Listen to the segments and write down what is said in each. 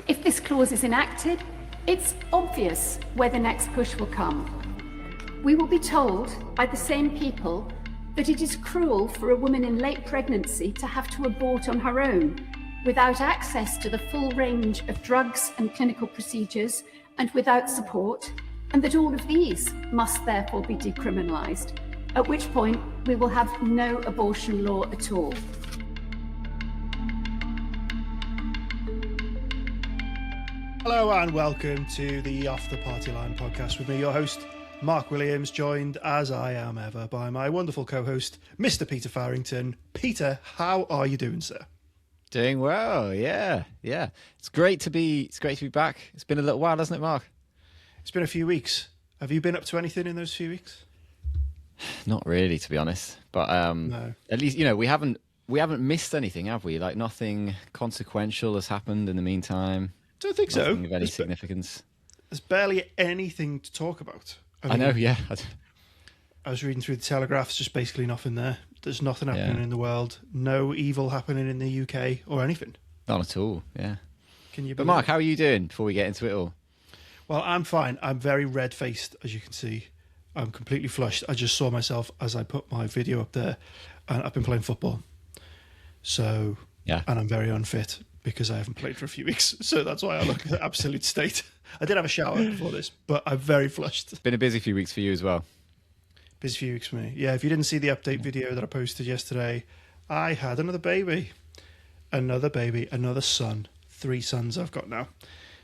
If this clause is enacted, it's obvious where the next push will come. We will be told by the same people that it is cruel for a woman in late pregnancy to have to abort on her own, without access to the full range of drugs and clinical procedures, and without support, and that all of these must therefore be decriminalised, at which point we will have no abortion law at all. Hello and welcome to the Off the Party Line podcast with me, your host, Mark Williams, joined as I am ever by my wonderful co-host, Mr. Peter Farrington. Peter, how are you doing, sir? Doing well, yeah. It's great to be back. It's been a little while, hasn't it, Mark? It's been a few weeks. Have you been up to anything in those few weeks? Not really, to be honest. But No. At least, we haven't missed anything, have we? Like, nothing consequential has happened in the meantime. Don't think so. Nothing of any significance. There's barely anything to talk about. I know, yeah. I was reading through the Telegraph. It's just basically nothing there. There's nothing happening in the world. No evil happening in the UK or anything. Not at all, yeah. Can you? But Mark, how are you doing before we get into it all? Well, I'm fine. I'm very red-faced, as you can see. I'm completely flushed. I just saw myself as I put my video up there, and I've been playing football. So, yeah. And I'm very unfit because I haven't played for a few weeks. So that's why I look at absolute state. I did have a shower before this, but I'm very flushed. It's been a busy few weeks for you as well. Busy few weeks for me. Yeah, if you didn't see the update video that I posted yesterday, I had another baby. Another son. 3 sons I've got now.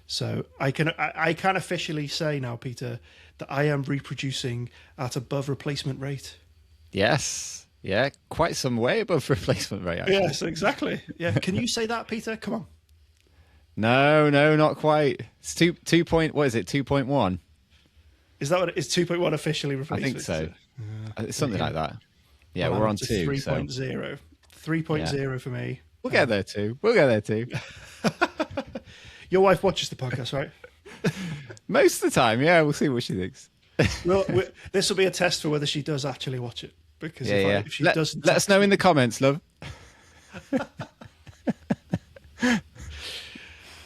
So I can officially say now, Peter, that I am reproducing at above replacement rate. Yes. Yeah, quite some way above replacement rate, actually. Yes, exactly. Yeah, can you say that, Peter? Come on. No, not quite. It's 2.1? Is that what it is? 2.1 officially I replacement? think so. It's something like that. Yeah, well, we're on 2. 3.0. So. 3.0 for me. We'll get there too. Your wife watches the podcast, right? Most of the time, yeah. We'll see what she thinks. Well, this will be a test for whether she does actually watch it. Because if she doesn't... Let us know in the comments, love.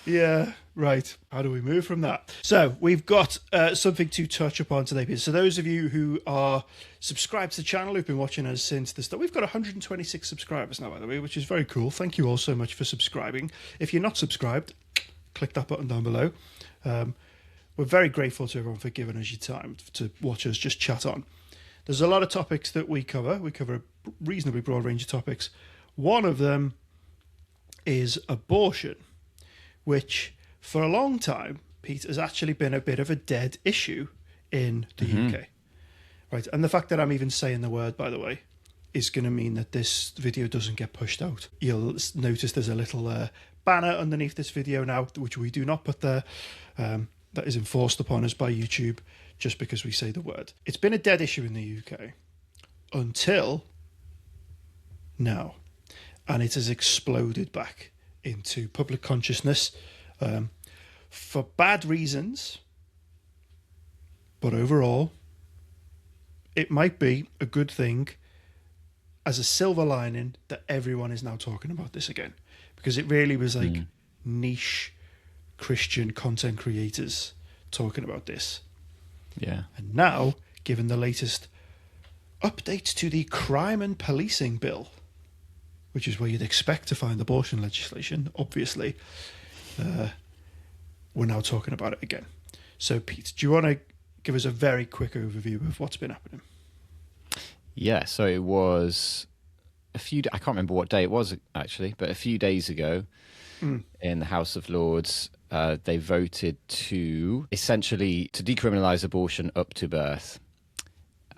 Yeah, right. How do we move from that? So we've got something to touch upon today, Peter. So those of you who are subscribed to the channel, who've been watching us since the start, we've got 126 subscribers now, by the way, which is very cool. Thank you all so much for subscribing. If you're not subscribed, click that button down below. We're very grateful to everyone for giving us your time to watch us just chat on. There's a lot of topics that we cover. We cover a reasonably broad range of topics. One of them is abortion, which for a long time, Pete, has actually been a bit of a dead issue in the UK. Right, and the fact that I'm even saying the word, by the way, is going to mean that this video doesn't get pushed out. You'll notice there's a little banner underneath this video now, which we do not put there, that is enforced upon us by YouTube just because we say the word. It's been a dead issue in the UK until now, and it has exploded back into public consciousness for bad reasons, but overall it might be a good thing as a silver lining that everyone is now talking about this again, because it really was like niche Christian content creators talking about this. Yeah. And now, given the latest updates to the crime and policing bill, which is where you'd expect to find abortion legislation, obviously, we're now talking about it again. So, Pete, do you want to give us a very quick overview of what's been happening? Yeah, so it was I can't remember what day it was, actually, but a few days ago in the House of Lords, they voted to essentially to decriminalise abortion up to birth.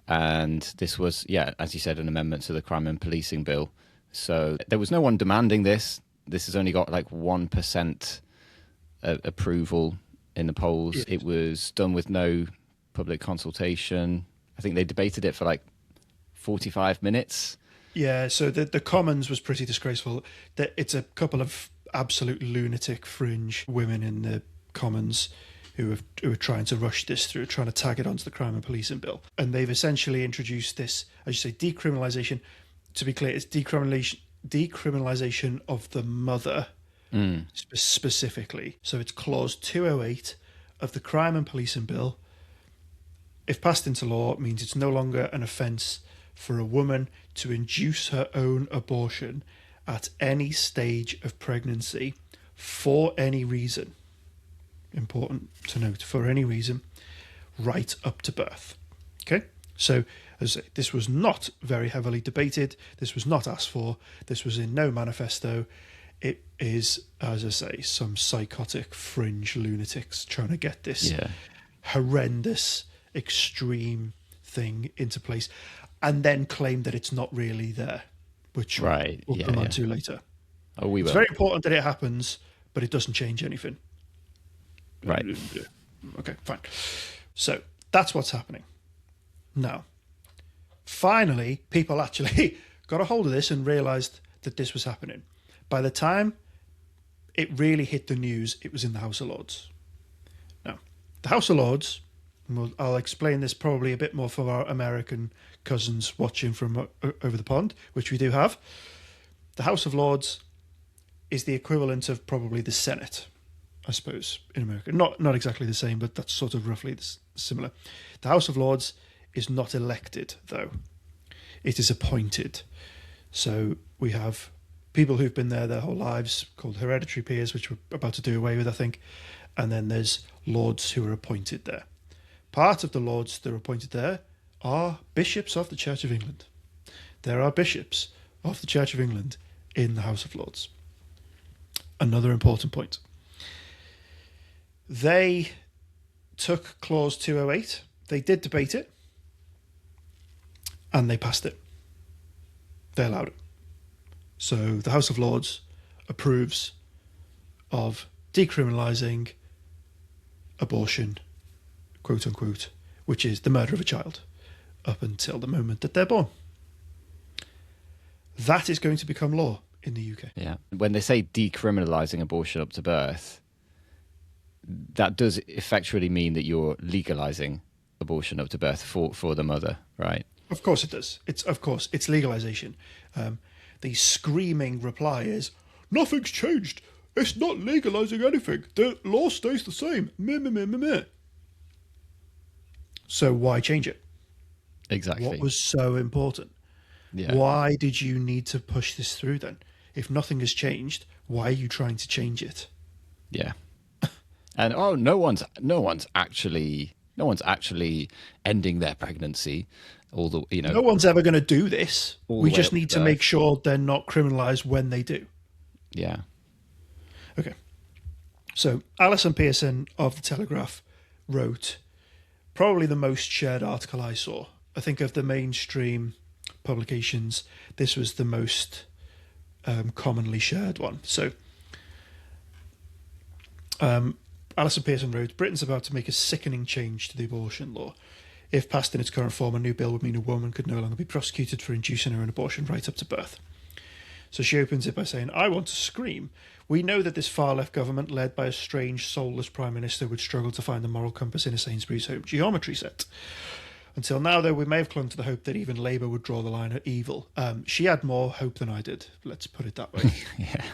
And this was, as you said, an amendment to the crime and policing bill. So there was no one demanding this. This has only got like 1% approval in the polls. Yes. It was done with no public consultation. I think they debated it for like 45 minutes. Yeah, so the Commons was pretty disgraceful. It's a couple of absolute lunatic fringe women in the Commons who are trying to rush this through, trying to tag it onto the crime and policing bill. And they've essentially introduced this, as you say, decriminalisation. To be clear, it's decriminalisation of the mother specifically. So it's Clause 208 of the Crime and Policing Bill. If passed into law, it means it's no longer an offence for a woman to induce her own abortion at any stage of pregnancy for any reason. Important to note, for any reason, right up to birth. Okay? So, as I say, this was not very heavily debated. This was not asked for. This was in no manifesto. It is, as I say, some psychotic fringe lunatics trying to get this horrendous, extreme thing into place and then claim that it's not really there, which we'll come on to later. Oh, we will. It's very important that it happens, but it doesn't change anything. Right. Okay, fine. So that's what's happening. Now, finally, people actually got a hold of this and realised that this was happening. By the time it really hit the news, it was in the House of Lords. Now, the House of Lords, and I'll explain this probably a bit more for our American cousins watching from over the pond, which we do have. The House of Lords is the equivalent of probably the Senate, I suppose, in America. Not exactly the same, but that's sort of roughly similar. The House of Lords is not elected, though. It is appointed. So we have people who've been there their whole lives, called hereditary peers, which we're about to do away with, I think. And then there's lords who are appointed there. Part of the lords that are appointed there are bishops of the Church of England. There are bishops of the Church of England in the House of Lords. Another important point. They took Clause 208. They did debate it. And they passed it. They allowed it. So the House of Lords approves of decriminalising abortion, quote unquote, which is the murder of a child, up until the moment that they're born. That is going to become law in the UK. Yeah. When they say decriminalising abortion up to birth, that does effectually mean that you're legalising abortion up to birth for the mother, right? Of course it does. It's legalisation. The screaming reply is, nothing's changed. It's not legalising anything. The law stays the same. Meh, meh, meh, meh, meh. So why change it? Exactly. What was so important? Yeah. Why did you need to push this through then? If nothing has changed, why are you trying to change it? Yeah. And no one's actually ending their pregnancy. No one's ever going to do this. We just need to birth. make sure they're not criminalised when they do. Yeah. Okay. So Alison Pearson of The Telegraph wrote probably the most shared article I saw. I think of the mainstream publications, this was the most commonly shared one. So Alison Pearson wrote, Britain's about to make a sickening change to the abortion law. If passed in its current form, a new bill would mean a woman could no longer be prosecuted for inducing her own abortion right up to birth. So she opens it by saying, I want to scream. We know that this far-left government, led by a strange, soulless Prime Minister, would struggle to find the moral compass in a Sainsbury's home geometry set. Until now, though, we may have clung to the hope that even Labour would draw the line at evil. She had more hope than I did, let's put it that way. Yeah.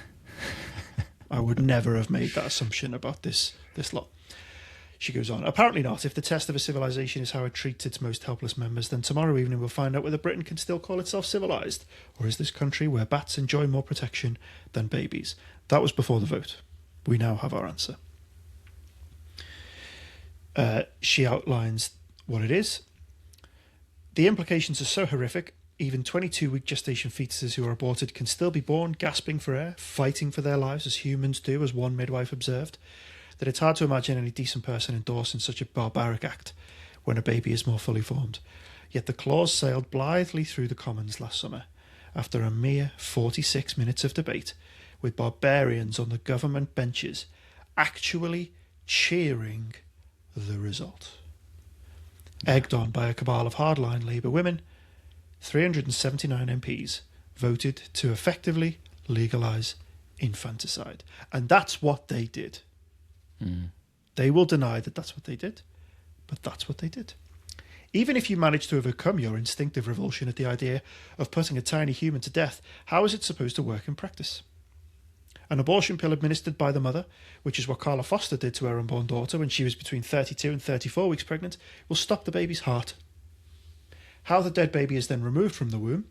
I would never have made that assumption about this lot. She goes on, apparently not. If the test of a civilization is how it treats its most helpless members, then tomorrow evening we'll find out whether Britain can still call itself civilised, or is this country where bats enjoy more protection than babies? That was before the vote. We now have our answer. She outlines what it is. The implications are so horrific, even 22-week gestation fetuses who are aborted can still be born, gasping for air, fighting for their lives as humans do, as one midwife observed, that it's hard to imagine any decent person endorsing such a barbaric act when a baby is more fully formed. Yet the clause sailed blithely through the Commons last summer, after a mere 46 minutes of debate, with barbarians on the government benches actually cheering the result. Egged on by a cabal of hardline Labour women, 379 MPs voted to effectively legalise infanticide. And that's what they did. They will deny that that's what they did, but that's what they did. Even if you manage to overcome your instinctive revulsion at the idea of putting a tiny human to death, how is it supposed to work in practice? An abortion pill administered by the mother, which is what Carla Foster did to her unborn daughter when she was between 32 and 34 weeks pregnant, will stop the baby's heart. How the dead baby is then removed from the womb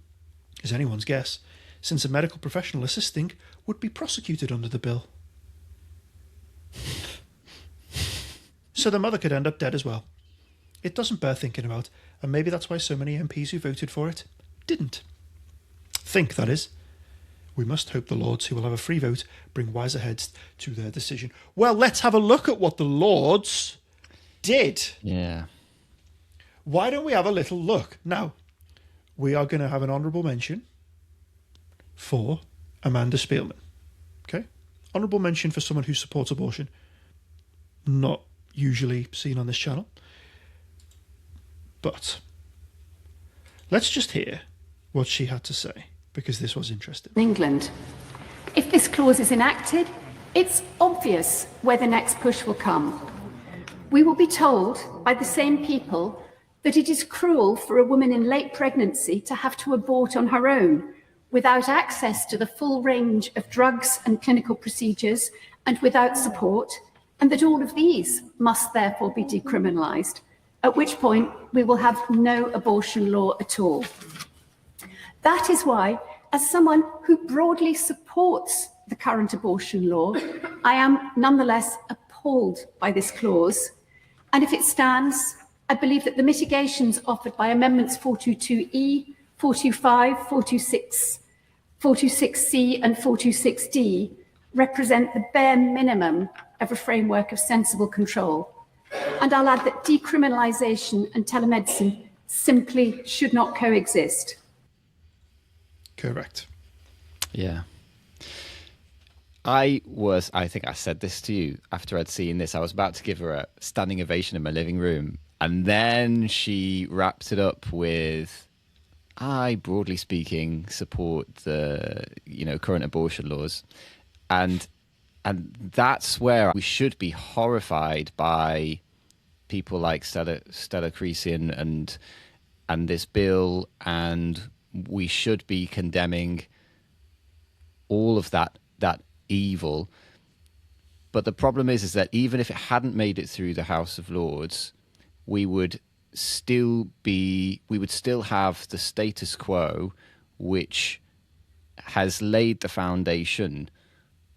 is anyone's guess, since a medical professional assisting would be prosecuted under the bill. So the mother could end up dead as well. It doesn't bear thinking about, and maybe that's why so many MPs who voted for it didn't. Think, that is. We must hope the Lords, who will have a free vote, bring wiser heads to their decision. Well, let's have a look at what the Lords did. Yeah. Why don't we have a little look? Now, we are going to have an honourable mention for Amanda Spielman. Okay? Honourable mention for someone who supports abortion. Not usually seen on this channel. But let's just hear what she had to say, because this was interesting. England. If this clause is enacted, it's obvious where the next push will come. We will be told by the same people that it is cruel for a woman in late pregnancy to have to abort on her own, without access to the full range of drugs and clinical procedures, and without support, and that all of these must therefore be decriminalised, at which point we will have no abortion law at all. That is why, as someone who broadly supports the current abortion law, I am nonetheless appalled by this clause. And if it stands, I believe that the mitigations offered by Amendments 422E, 425, 426, 426C and 426D represent the bare minimum of a framework of sensible control. And I'll add that decriminalisation and telemedicine simply should not coexist. Correct. Yeah. I think I said this to you after I'd seen this. I was about to give her a standing ovation in my living room. And then she wrapped it up with, I, broadly speaking, support the, current abortion laws. And that's where we should be horrified by people like Stella Creasy and this bill, and we should be condemning all of that evil. But the problem is that even if it hadn't made it through the House of Lords, we would still have the status quo, which has laid the foundation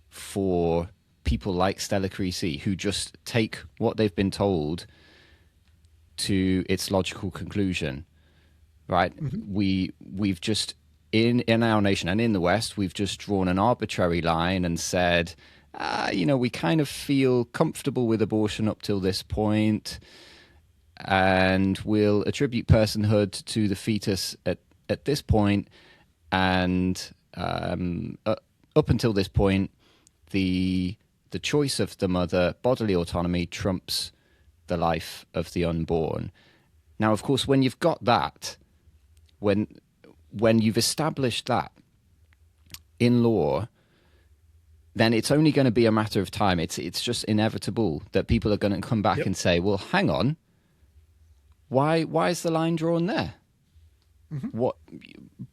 for people like Stella Creasy, who just take what they've been told to its logical conclusion, right? Mm-hmm. We've just, in our nation and in the West, we've just drawn an arbitrary line and said, we kind of feel comfortable with abortion up till this point, and we'll attribute personhood to the fetus at this point, and up until this point, the choice of the mother, bodily autonomy, trumps the life of the unborn. Now, of course, when you've got that, when you've established that in law, then it's only going to be a matter of time. It's just inevitable that people are going to come back and say, well, hang on, why is the line drawn there? Mm-hmm.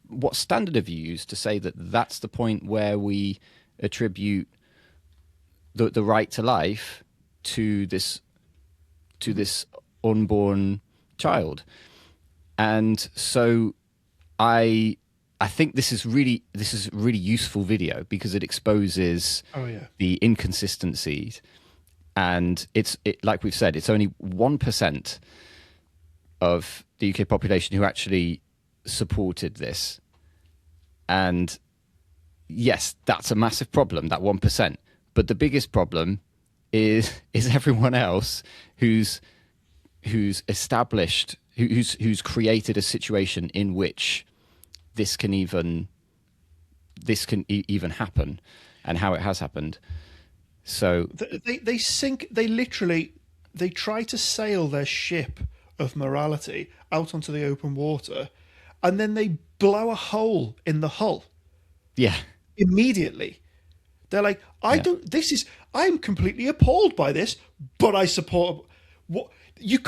What standard have you used to say that that's the point where we attribute the right to life to this unborn child? And so I think this is a really useful video because it exposes the inconsistencies, and it's like we've said, it's only 1% of the UK population who actually supported this. And yes, that's a massive problem, that 1%. But the biggest problem is everyone else who's established, who's created a situation in which this can even happen, and how it has happened. So they try to sail their ship of morality out onto the open water, and then they blow a hole in the hull. Yeah. Immediately. They're like, I'm completely appalled by this, but I support what you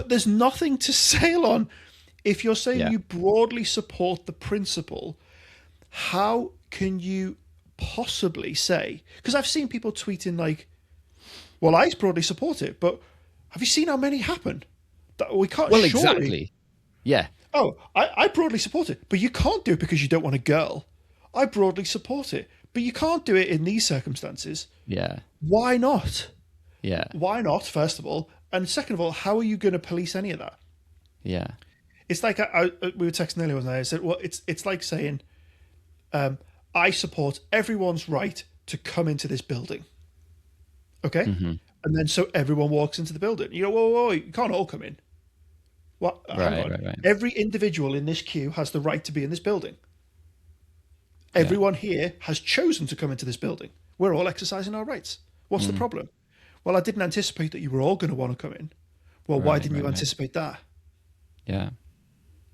there's nothing to sail on. If you're saying you broadly support the principle, how can you possibly say, because I've seen people tweeting like, well, I broadly support it, but have you seen how many happen? That we can't. Well, surely, exactly. Yeah. Oh, I broadly support it, but you can't do it because you don't want a girl. I broadly support it, but you can't do it in these circumstances. Yeah. Why not? Yeah. Why not, first of all? And second of all, how are you going to police any of that? Yeah. It's like we were texting earlier, wasn't I? I said, well, it's like saying, I support everyone's right to come into this building. Okay? Mm-hmm. And then so everyone walks into the building. You go, whoa, you can't all come in. What? Hang on. Right. Every individual in this queue has the right to be in this building. Everyone here has chosen to come into this building. We're all exercising our rights. What's the problem? Well, I didn't anticipate that you were all going to want to come in. Well, why didn't you anticipate that? Yeah.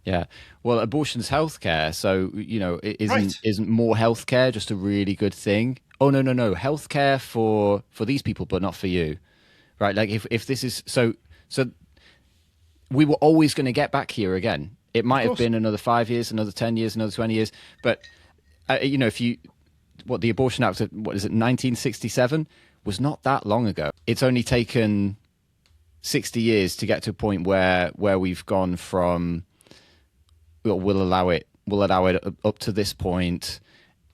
Yeah. Well, abortion's healthcare. So, isn't more healthcare just a really good thing? Oh, no. Healthcare for these people, but not for you. Right. Like if this is so we were always going to get back here again. It might have been another 5 years, another 10 years, another 20 years. But, the Abortion Act, 1967 was not that long ago. It's only taken 60 years to get to a point where we've gone from, we'll allow it up to this point,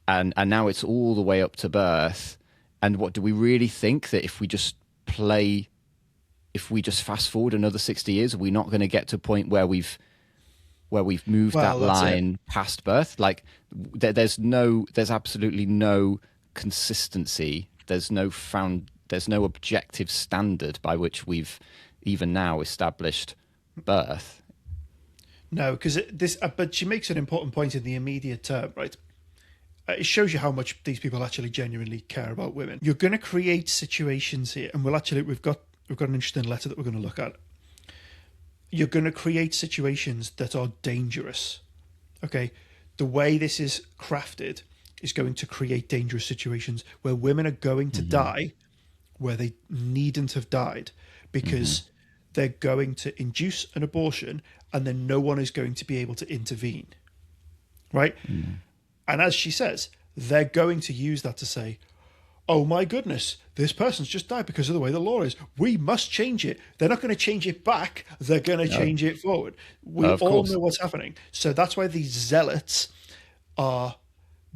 and now it's all the way up to birth. And what do we really think that if we just fast forward another 60 years, are we not going to get to a point where we've moved that line past birth? Like there's absolutely no consistency. There's no objective standard by which we've even now established birth. No, because but she makes an important point in the immediate term, right? It shows you how much these people actually genuinely care about women. You're going to create situations here, and we've got an interesting letter that we're going to look at. You're going to create situations that are dangerous. Okay, the way this is crafted is going to create dangerous situations where women are going to die where they needn't have died because they're going to induce an abortion and then no one is going to be able to intervene. Right? And as she says, they're going to use that to say, oh my goodness, this person's just died because of the way the law is. We must change it. They're not going to change it back. They're going to change it forward. We all know what's happening. So that's why these zealots are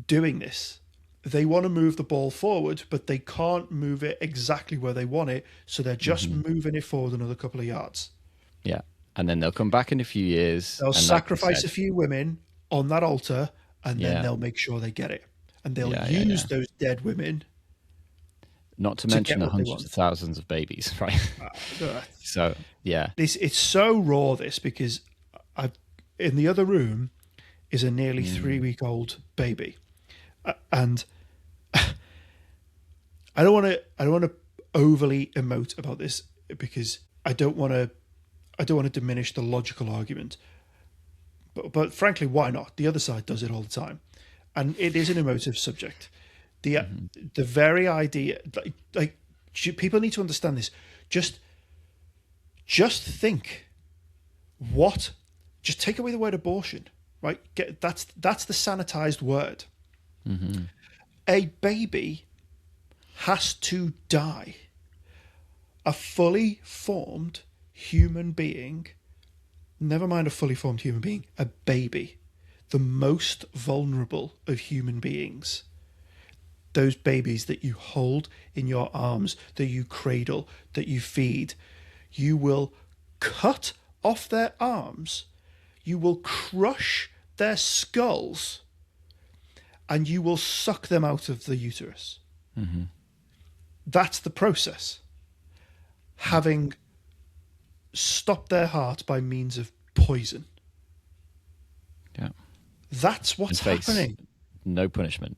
doing this. They want to move the ball forward, but they can't move it exactly where they want it. So they're just moving it forward another couple of yards. Yeah. And then they'll come back in a few years. They'll sacrifice a few women on that altar, and then they'll make sure they get it. And they'll use those dead women. Not to mention the hundreds of thousands of babies, right? So, yeah. It's so raw, this, because in the other room is a nearly 3-week-old baby. And I don't want to overly emote about this because I don't want to diminish the logical argument. But frankly, why not? The other side does it all the time. And it is an emotive subject. The very idea, like people need to understand this. Just think, just take away the word abortion, right? That's the sanitized word. A baby has to die. A fully formed human being, never mind a fully formed human being, a baby, the most vulnerable of human beings. Those babies that you hold in your arms, that you cradle, that you feed, you will cut off their arms, you will crush their skulls, and you will suck them out of the uterus. That's the process. Having stopped their heart by means of poison. Yeah. That's what's happening. No punishment.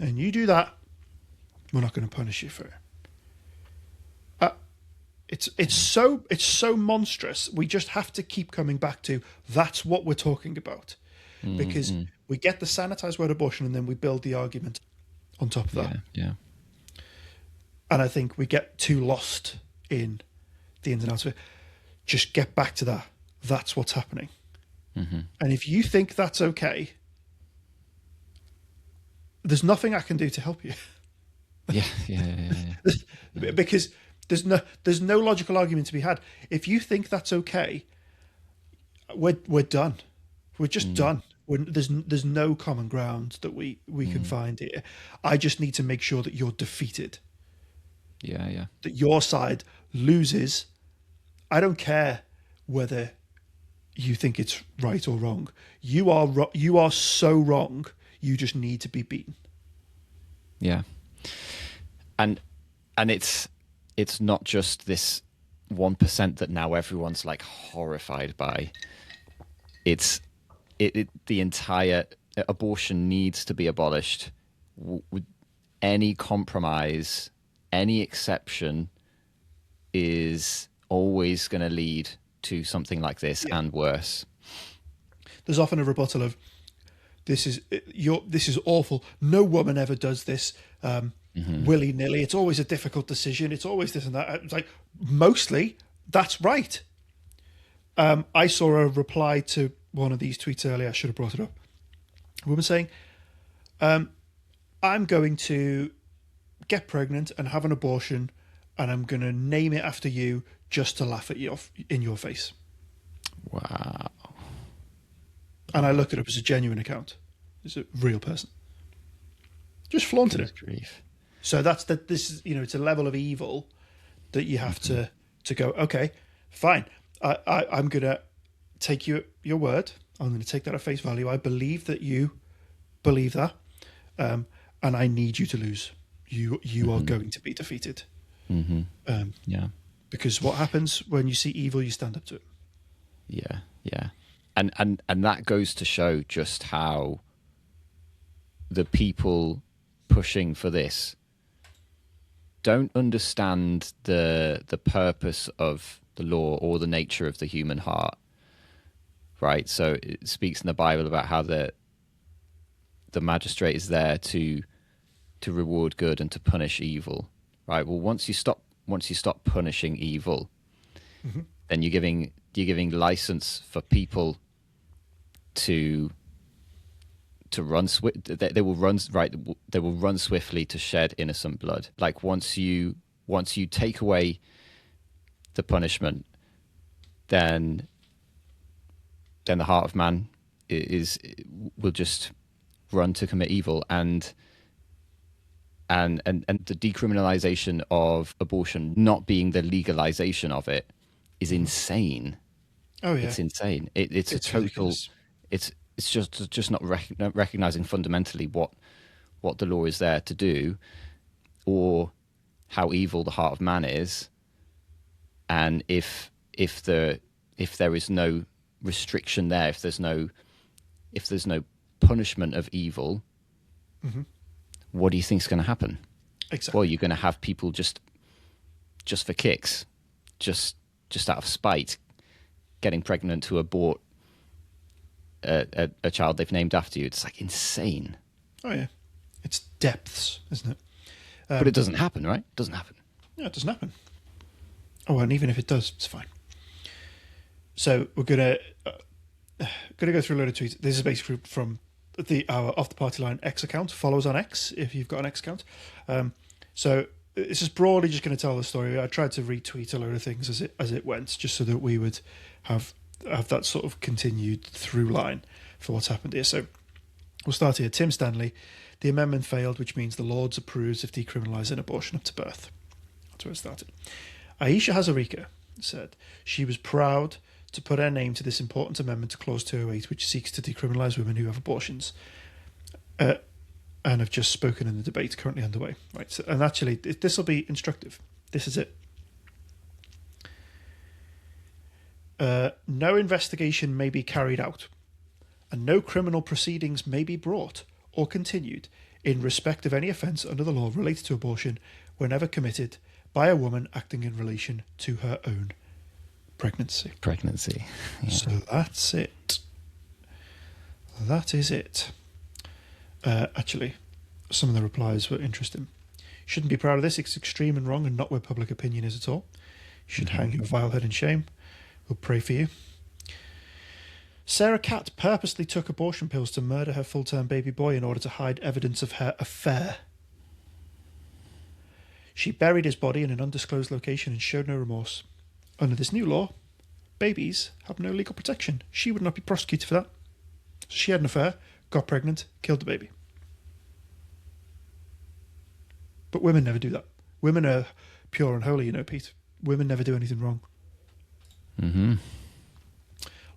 And you do that, we're not going to punish you for it. It's so monstrous. We just have to keep coming back to that's what we're talking about, because we get the sanitized word abortion and then we build the argument on top of that. Yeah. And I think we get too lost in the ins and outs of it. Just get back to that. That's what's happening. And if you think that's okay, there's nothing I can do to help you. Yeah. Because there's no logical argument to be had. If you think that's okay, we're done. We're just done. There's no common ground that we can find here. I just need to make sure that you're defeated. Yeah. That your side loses. I don't care whether you think it's right or wrong. You are so wrong. You just need to be beaten. Yeah. And it's not just this 1% that now everyone's like horrified by. It's the entire abortion needs to be abolished. Any compromise, any exception is always going to lead to something like this and worse. There's often a rebuttal of this is awful. No woman ever does this willy-nilly. It's always a difficult decision. It's always this and that. It's like, mostly that's right. I saw a reply to one of these tweets earlier. I should have brought it up. A woman saying, I'm going to get pregnant and have an abortion, and I'm going to name it after you just to laugh at you in your face. Wow. And I looked it up as a genuine account. It's a real person. Just flaunted it. Grief. So this is, it's a level of evil that you have to go, okay, fine. I'm going to take your word. I'm going to take that at face value. I believe that you believe that. And I need you to lose. You are going to be defeated. Yeah. Because what happens when you see evil, you stand up to it. Yeah. And that goes to show just how the people pushing for this don't understand the purpose of the law or the nature of the human heart, right? So it speaks in the Bible about how the magistrate is there to reward good and to punish evil, right? Well, once you stop punishing evil, then you're giving license for people to run they will run swiftly to shed innocent blood. Like once you take away the punishment, then the heart of man will just run to commit evil, and the decriminalisation of abortion not being the legalisation of it is insane. Oh yeah, it's insane. It's a total. Ridiculous. It's just not recognizing fundamentally what the law is there to do, or how evil the heart of man is, and if there is no restriction there, if there's no punishment of evil, what do you think is going to happen? Exactly. Well, you're going to have people just for kicks, just out of spite, getting pregnant to abort a child they've named after you. It's like insane. Oh yeah, it's depths, isn't it? But it doesn't happen, right? It doesn't happen. Yeah, it doesn't happen. Oh, and even if it does, it's fine. So we're gonna go through a load of tweets. This is basically from our Off the Party Line X account. Follow us on X if you've got an X account. So this is broadly just going to tell the story. I tried to retweet a load of things as it went, just so that we would have that sort of continued through line for what's happened here. So we'll start here. Tim Stanley, the amendment failed, which means the Lords approves of decriminalising abortion up to birth. That's where it started. Aisha Hazarika said she was proud to put her name to this important amendment to Clause 208, which seeks to decriminalise women who have abortions, and have just spoken in the debate currently underway. Right, so, and actually, this will be instructive. This is it. No investigation may be carried out, and no criminal proceedings may be brought or continued in respect of any offence under the law related to abortion whenever committed by a woman acting in relation to her own pregnancy. Yeah. So that's it. That is it. Actually, some of the replies were interesting. Shouldn't be proud of this. It's extreme and wrong and not where public opinion is at all. You should hang your vile head in shame. We'll pray for you. Sarah Catt purposely took abortion pills to murder her full-term baby boy in order to hide evidence of her affair. She buried his body in an undisclosed location and showed no remorse. Under this new law, babies have no legal protection. She would not be prosecuted for that. So she had an affair, got pregnant, killed the baby. But women never do that. Women are pure and holy, Pete. Women never do anything wrong. Mm-hmm.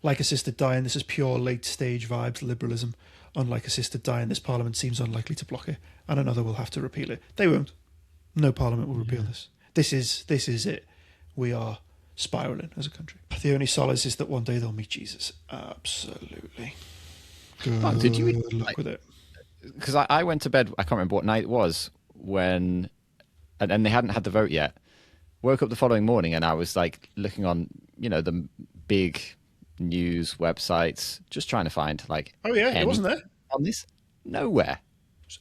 Like assisted dying, this is pure late-stage vibes liberalism. Unlike assisted dying, this parliament seems unlikely to block it, and another will have to repeal it. They won't. No parliament will repeal this. This is it. We are spiralling as a country. The only solace is that one day they'll meet Jesus. Absolutely. Good Mark, did you luck with it. Because I went to bed, I can't remember what night it was, when, and they hadn't had the vote yet. Woke up the following morning and I was like looking on, the big news websites, just trying to find like. Oh yeah, it wasn't there on this. Nowhere.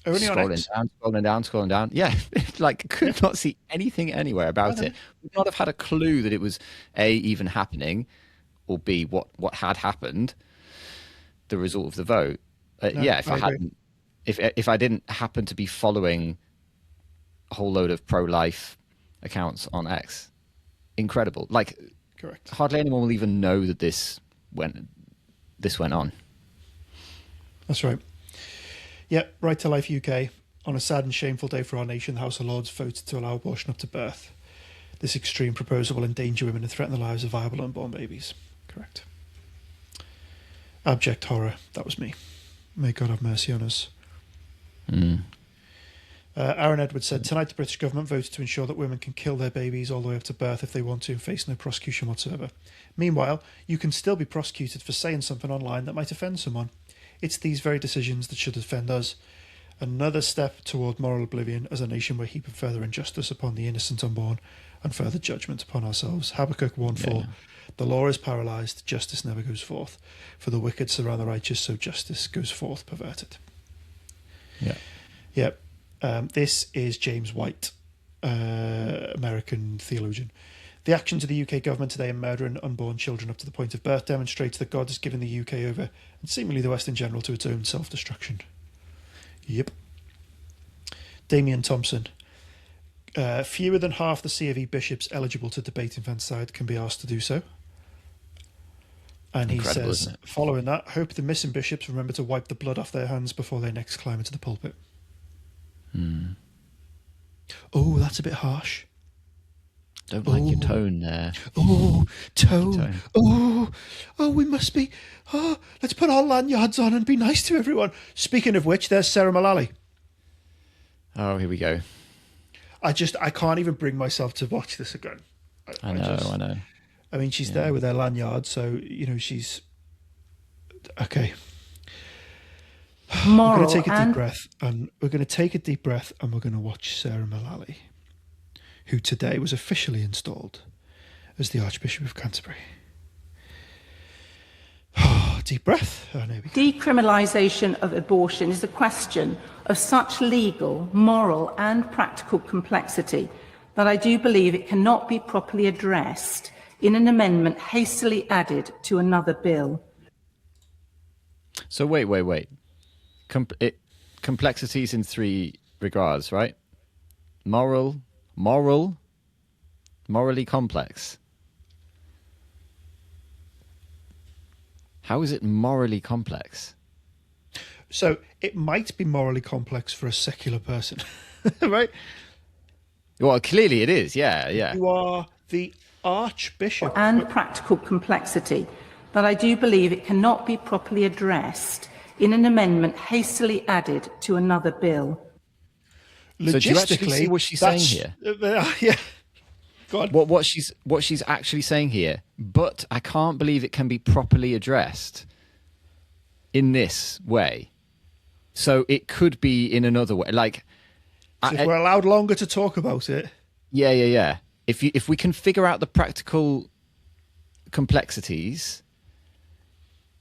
Only scrolling down. Yeah, like could not see anything anywhere about it. Would not have had a clue that it was A, even happening, or B, what had happened. The result of the vote. If I didn't happen to be following a whole load of pro-life accounts on X, incredible. Like, correct. Hardly anyone will even know that this went on. That's right. Yep, Right to Life UK. On a sad and shameful day for our nation, the House of Lords voted to allow abortion up to birth. This extreme proposal will endanger women and threaten the lives of viable unborn babies. Correct. Abject horror. That was me. May God have mercy on us. Aaron Edwards said, tonight the British government voted to ensure that women can kill their babies all the way up to birth if they want to and face no prosecution whatsoever. Meanwhile, you can still be prosecuted for saying something online that might offend someone. It's these very decisions that should offend us. Another step toward moral oblivion as a nation where heap further injustice upon the innocent unborn and further judgment upon ourselves. Habakkuk 1:4. The law is paralysed, justice never goes forth. For the wicked surround the righteous, so justice goes forth perverted. Yep. This is James White, American theologian. The actions of the UK government today in murdering unborn children up to the point of birth demonstrates that God has given the UK over, and seemingly the West in general, to its own self-destruction. Yep. Damien Thompson. Fewer than half the C of E bishops eligible to debate infanticide can be asked to do so. And he says, following that, hope the missing bishops remember to wipe the blood off their hands before they next climb into the pulpit. Oh, that's a bit harsh. Don't like your tone there. Oh, tone. Oh, we must be. Oh, let's put our lanyards on and be nice to everyone. Speaking of which, there's Sarah Mullally. Oh, here we go. I can't even bring myself to watch this again. I know. I mean, she's there with her lanyard, so, she's... Okay. We're going to take a deep breath, and we're going to watch Sarah Mullally, who today was officially installed as the Archbishop of Canterbury. Deep breath. Oh, there we go. Decriminalisation of abortion is a question of such legal, moral and practical complexity that I do believe it cannot be properly addressed in an amendment hastily added to another bill. So wait. Complexities in three regards, right? Morally complex. How is it morally complex? So it might be morally complex for a secular person, right? Well, clearly it is, yeah. You are the Archbishop. And practical complexity that I do believe it cannot be properly addressed in an amendment hastily added to another bill. So do you actually see what she's saying here? Yeah. Go on. What she's actually saying here, but I can't believe it can be properly addressed in this way. So it could be in another way. Like, so if we're allowed longer to talk about it. Yeah. If we can figure out the practical complexities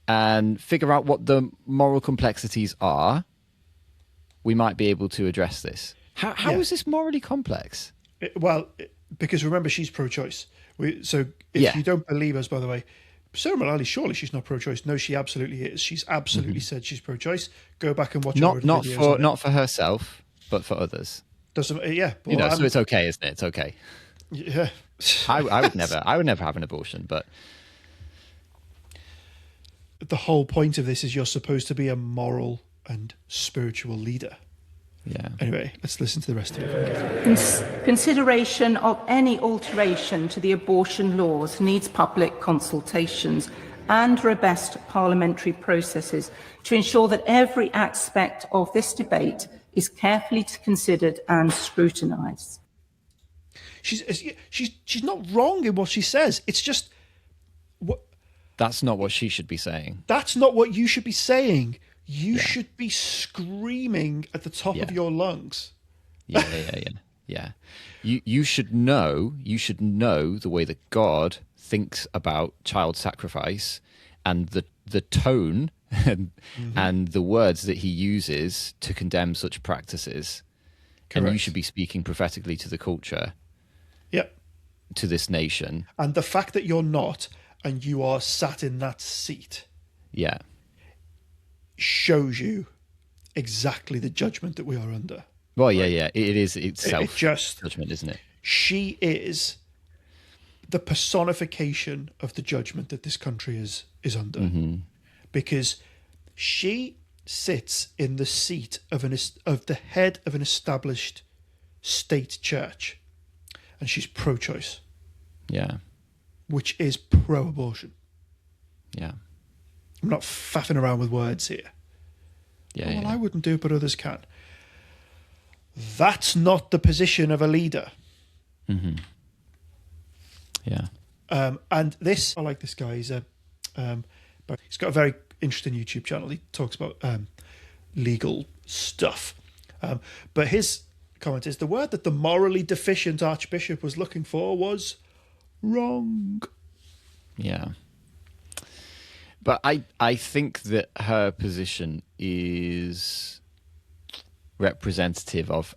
and figure out what the moral complexities are, we might be able to address this. How is this morally complex? Because remember, she's pro-choice. So if you don't believe us, by the way, Sarah Mullally, surely she's not pro-choice. No, she absolutely is. She's absolutely said she's pro-choice. Go back and watch Not her not videos for on it. not for herself, but for others. Doesn't yeah? You Well, know, so it's okay, isn't it? It's okay. yeah. I would never have an abortion, but The whole point of this is you're supposed to be a moral and spiritual leader. yeah. Anyway, let's listen to the rest of it. Consideration of any alteration to the abortion laws needs public consultations and robust parliamentary processes to ensure that every aspect of this debate is carefully considered and scrutinised. She's not wrong in what she says. It's just That's not what she should be saying. that's not what you should be saying. You should be screaming at the top of your lungs. Yeah. You should know the way that God thinks about child sacrifice and the tone and the words that he uses to condemn such practices. And you Correct. should be speaking prophetically to the culture, Yeah. to this nation. And the fact that you're not and you are sat in that seat Yeah. shows you exactly the judgment that we are under. Well, yeah. It is itself just- judgment, isn't it? She is the personification of the judgment that this country is under, because she sits in the seat of the head of an established state church, and she's pro-choice, Yeah. which is pro-abortion. Yeah. I'm not faffing around with words here. Yeah. Well, yeah. I wouldn't do it, but others can. That's not the position of a leader. Yeah. And this, I like this guy. But he's got a very interesting YouTube channel. He talks about legal stuff. But his comment is the word that the morally deficient Archbishop was looking for was wrong. Yeah. But I think that her position is representative of...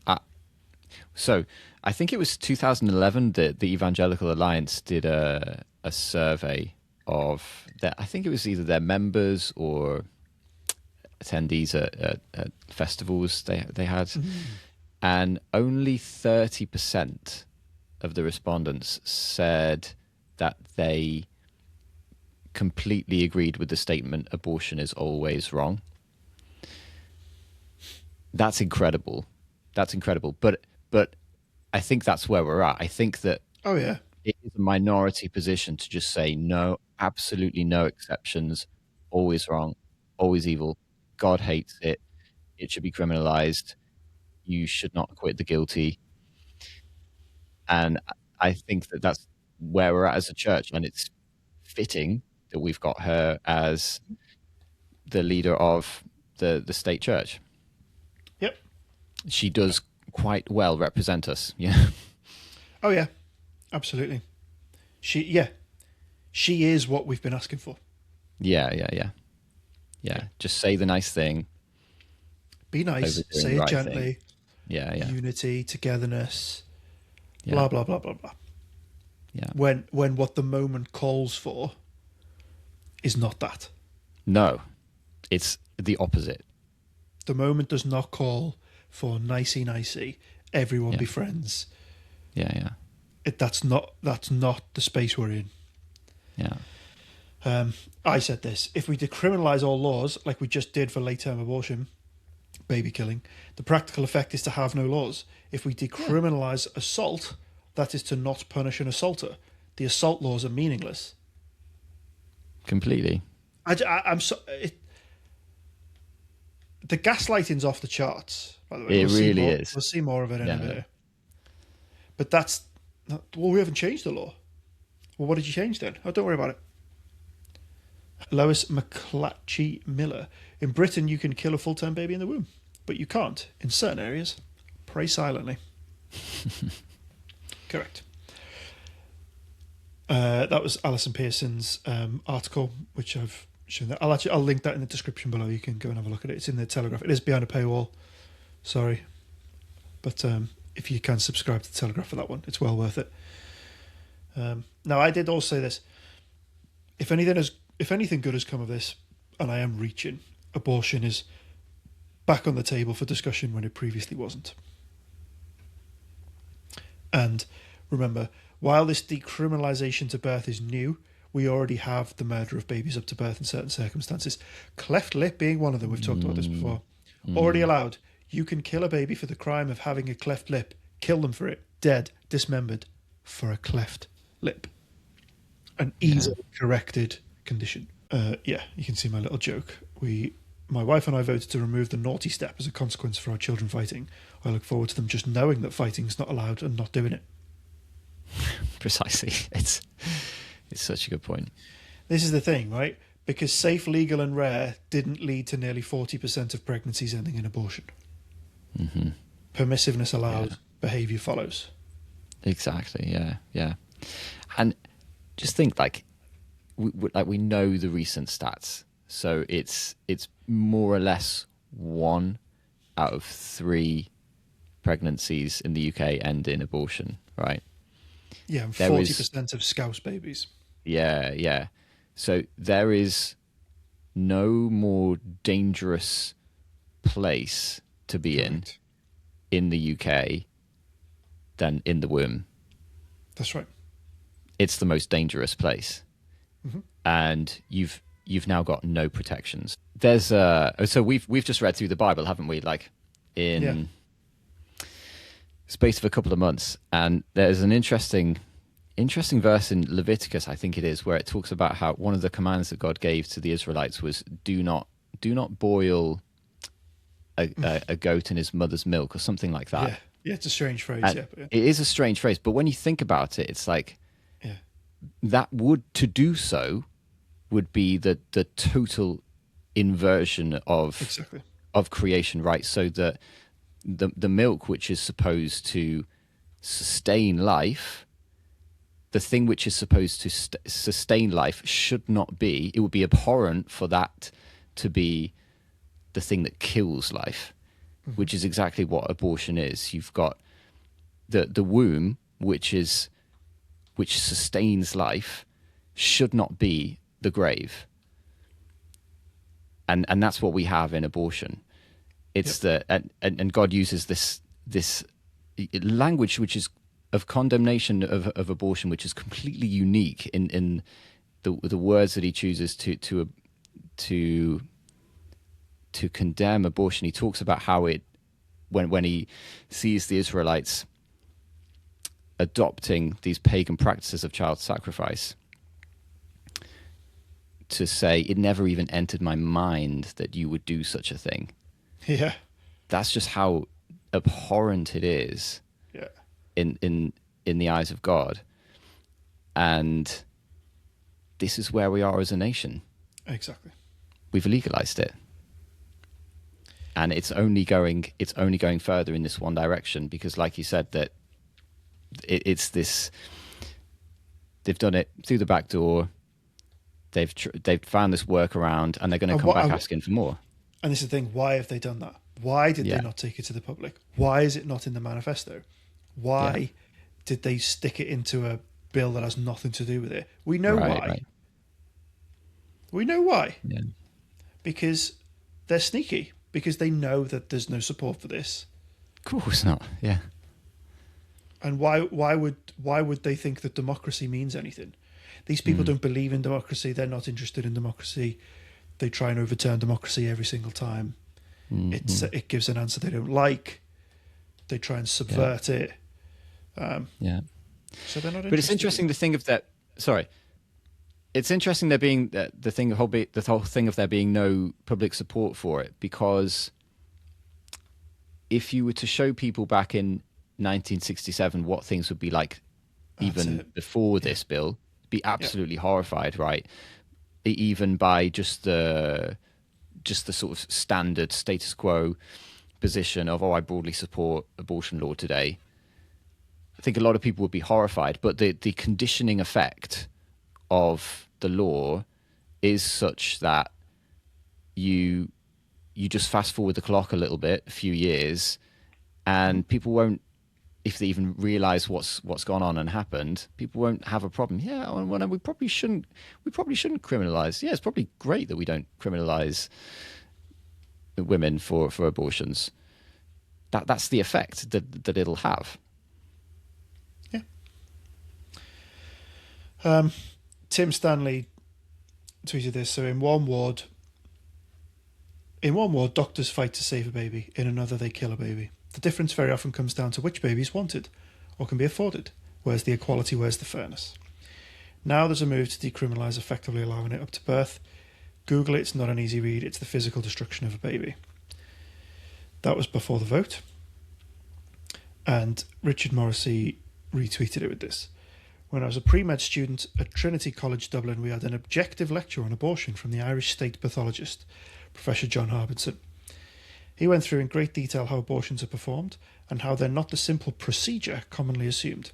so I think it was 2011 that the Evangelical Alliance did a survey of... I think it was either their members or attendees at festivals they had. And only 30% of the respondents said that they completely agreed with the statement abortion is always wrong. That's incredible. But I think that's where we're at. I think that Oh, yeah. it is a minority position to just say no, absolutely no exceptions, always wrong, always evil. God hates it. It should be criminalized. You should not acquit the guilty. And I think that that's where we're at as a church, and it's fitting that we've got her as the leader of the state church. Yep. She does quite well represent us. Yeah. Oh, yeah. Absolutely. She is what we've been asking for. Yeah. Just say the nice thing. Be nice. Over doing Say the it right gently. thing. Yeah. Unity, togetherness, Yeah. blah, blah, blah, blah, blah. Yeah. When what the moment calls for is not that. No, it's the opposite. The moment does not call for nicey, everyone be friends. Yeah. That's not the space we're in. Yeah. I said this: if we decriminalise all laws, like we just did for late-term abortion, baby killing, the practical effect is to have no laws. If we decriminalise assault, that is to not punish an assaulter. The assault laws are meaningless. Completely. I'm so. The gaslighting's off the charts. By the way, It really more, is. We'll see more of it in Yeah. a minute. But that's not, well, we haven't changed the law. Well, what did you change then? Oh, don't worry about it. Lois McClatchy Miller. In Britain, you can kill a full-term baby in the womb, but you can't in certain areas. Pray silently. Correct. That was Alison Pearson's article, which I've shown. I'll link that in the description below. You can go and have a look at it. It's in the Telegraph. It is behind a paywall. Sorry, but if you can subscribe to the Telegraph for that one, it's well worth it. Now, I did also say this. if anything good has come of this, and I am reaching, abortion is back on the table for discussion when it previously wasn't. And remember, while this decriminalisation to birth is new, we already have the murder of babies up to birth in certain circumstances. Cleft lip being one of them. We've talked about this before. Already allowed. You can kill a baby for the crime of having a cleft lip. Kill them for it. Dead, dismembered, for a cleft lip. An easily corrected condition. Yeah, you can see my little joke. My wife and I voted to remove the naughty step as a consequence for our children fighting. I look forward to them just knowing that fighting is not allowed and not doing it. Precisely. It's such a good point. This is the thing, right? Because safe, legal and rare didn't lead to nearly 40% of pregnancies ending in abortion. Mm-hmm. Permissiveness allowed, behaviour follows. Exactly, yeah. And just think, like we know the recent stats. So it's more or less 1 out of 3 pregnancies in the UK end in abortion, right? Yeah, and 40% of Scouse babies. Yeah. So there is no more dangerous place to be in the UK than in the womb. That's right. It's the most dangerous place. Mm-hmm. And you've now got no protections. There's so we've just read through the Bible, haven't we? Like in space of a couple of months, and there's an interesting verse in Leviticus, I think it is, where it talks about how one of the commands that God gave to the Israelites was do not boil a goat in his mother's milk or something like that. Yeah, it's a strange phrase. And it is a strange phrase, but when you think about it, it's like that to do so would be the total inversion of creation, right? So that the milk, which is supposed to sustain life, the thing which is supposed to sustain life should not be. It would be abhorrent for that to be the thing that kills life, which is exactly what abortion is. You've got the womb, which sustains life, should not be the grave. And that's what we have in abortion. It's and God uses this language which is of condemnation of abortion, which is completely unique in the words that he chooses to condemn abortion. He talks about how it when he sees the Israelites adopting these pagan practices of child sacrifice, to say it never even entered my mind that you would do such a thing. Yeah, that's just how abhorrent it is. Yeah, in the eyes of God, and this is where we are as a nation. Exactly. We've legalized it, and it's only going further in this one direction, because, like you said, that it's this. They've done it through the back door. They've found this workaround, and they're going to come back asking for more. And this is the thing: why have they done that? Why did they not take it to the public? Why is it not in the manifesto? Why did they stick it into a bill that has nothing to do with it? We know why. Right. We know why. Yeah. Because they're sneaky. Because they know that there's no support for this. Of course not. Yeah. And why would they think that democracy means anything? These people don't believe in democracy. They're not interested in democracy. They try and overturn democracy every single time. It gives an answer they don't like. They try and subvert it. So they're not. But it's interesting to think of that. Sorry, it's interesting there being the whole thing of there being no public support for it, because if you were to show people back in 1967 what things would be like even before this bill, be absolutely horrified, right? Even by just the sort of standard status quo position of, I broadly support abortion law today. I think a lot of people would be horrified, but the conditioning effect of the law is such that you just fast forward the clock a little bit, a few years, and people won't if they even realise what's gone on and happened, people won't have a problem. Yeah, well, we probably shouldn't criminalise. Yeah, it's probably great that we don't criminalise women for abortions. That's the effect that it'll have. Yeah. Tim Stanley tweeted this. So in one ward, doctors fight to save a baby. In another, they kill a baby. The difference very often comes down to which baby is wanted or can be afforded. Where's the equality? Where's the fairness? Now there's a move to decriminalise, effectively allowing it up to birth. Google it, it's not an easy read. It's the physical destruction of a baby. That was before the vote. And Richard Morrissey retweeted it with this. When I was a pre-med student at Trinity College Dublin, we had an objective lecture on abortion from the Irish state pathologist, Professor John Harbinson. He went through in great detail how abortions are performed and how they're not the simple procedure commonly assumed.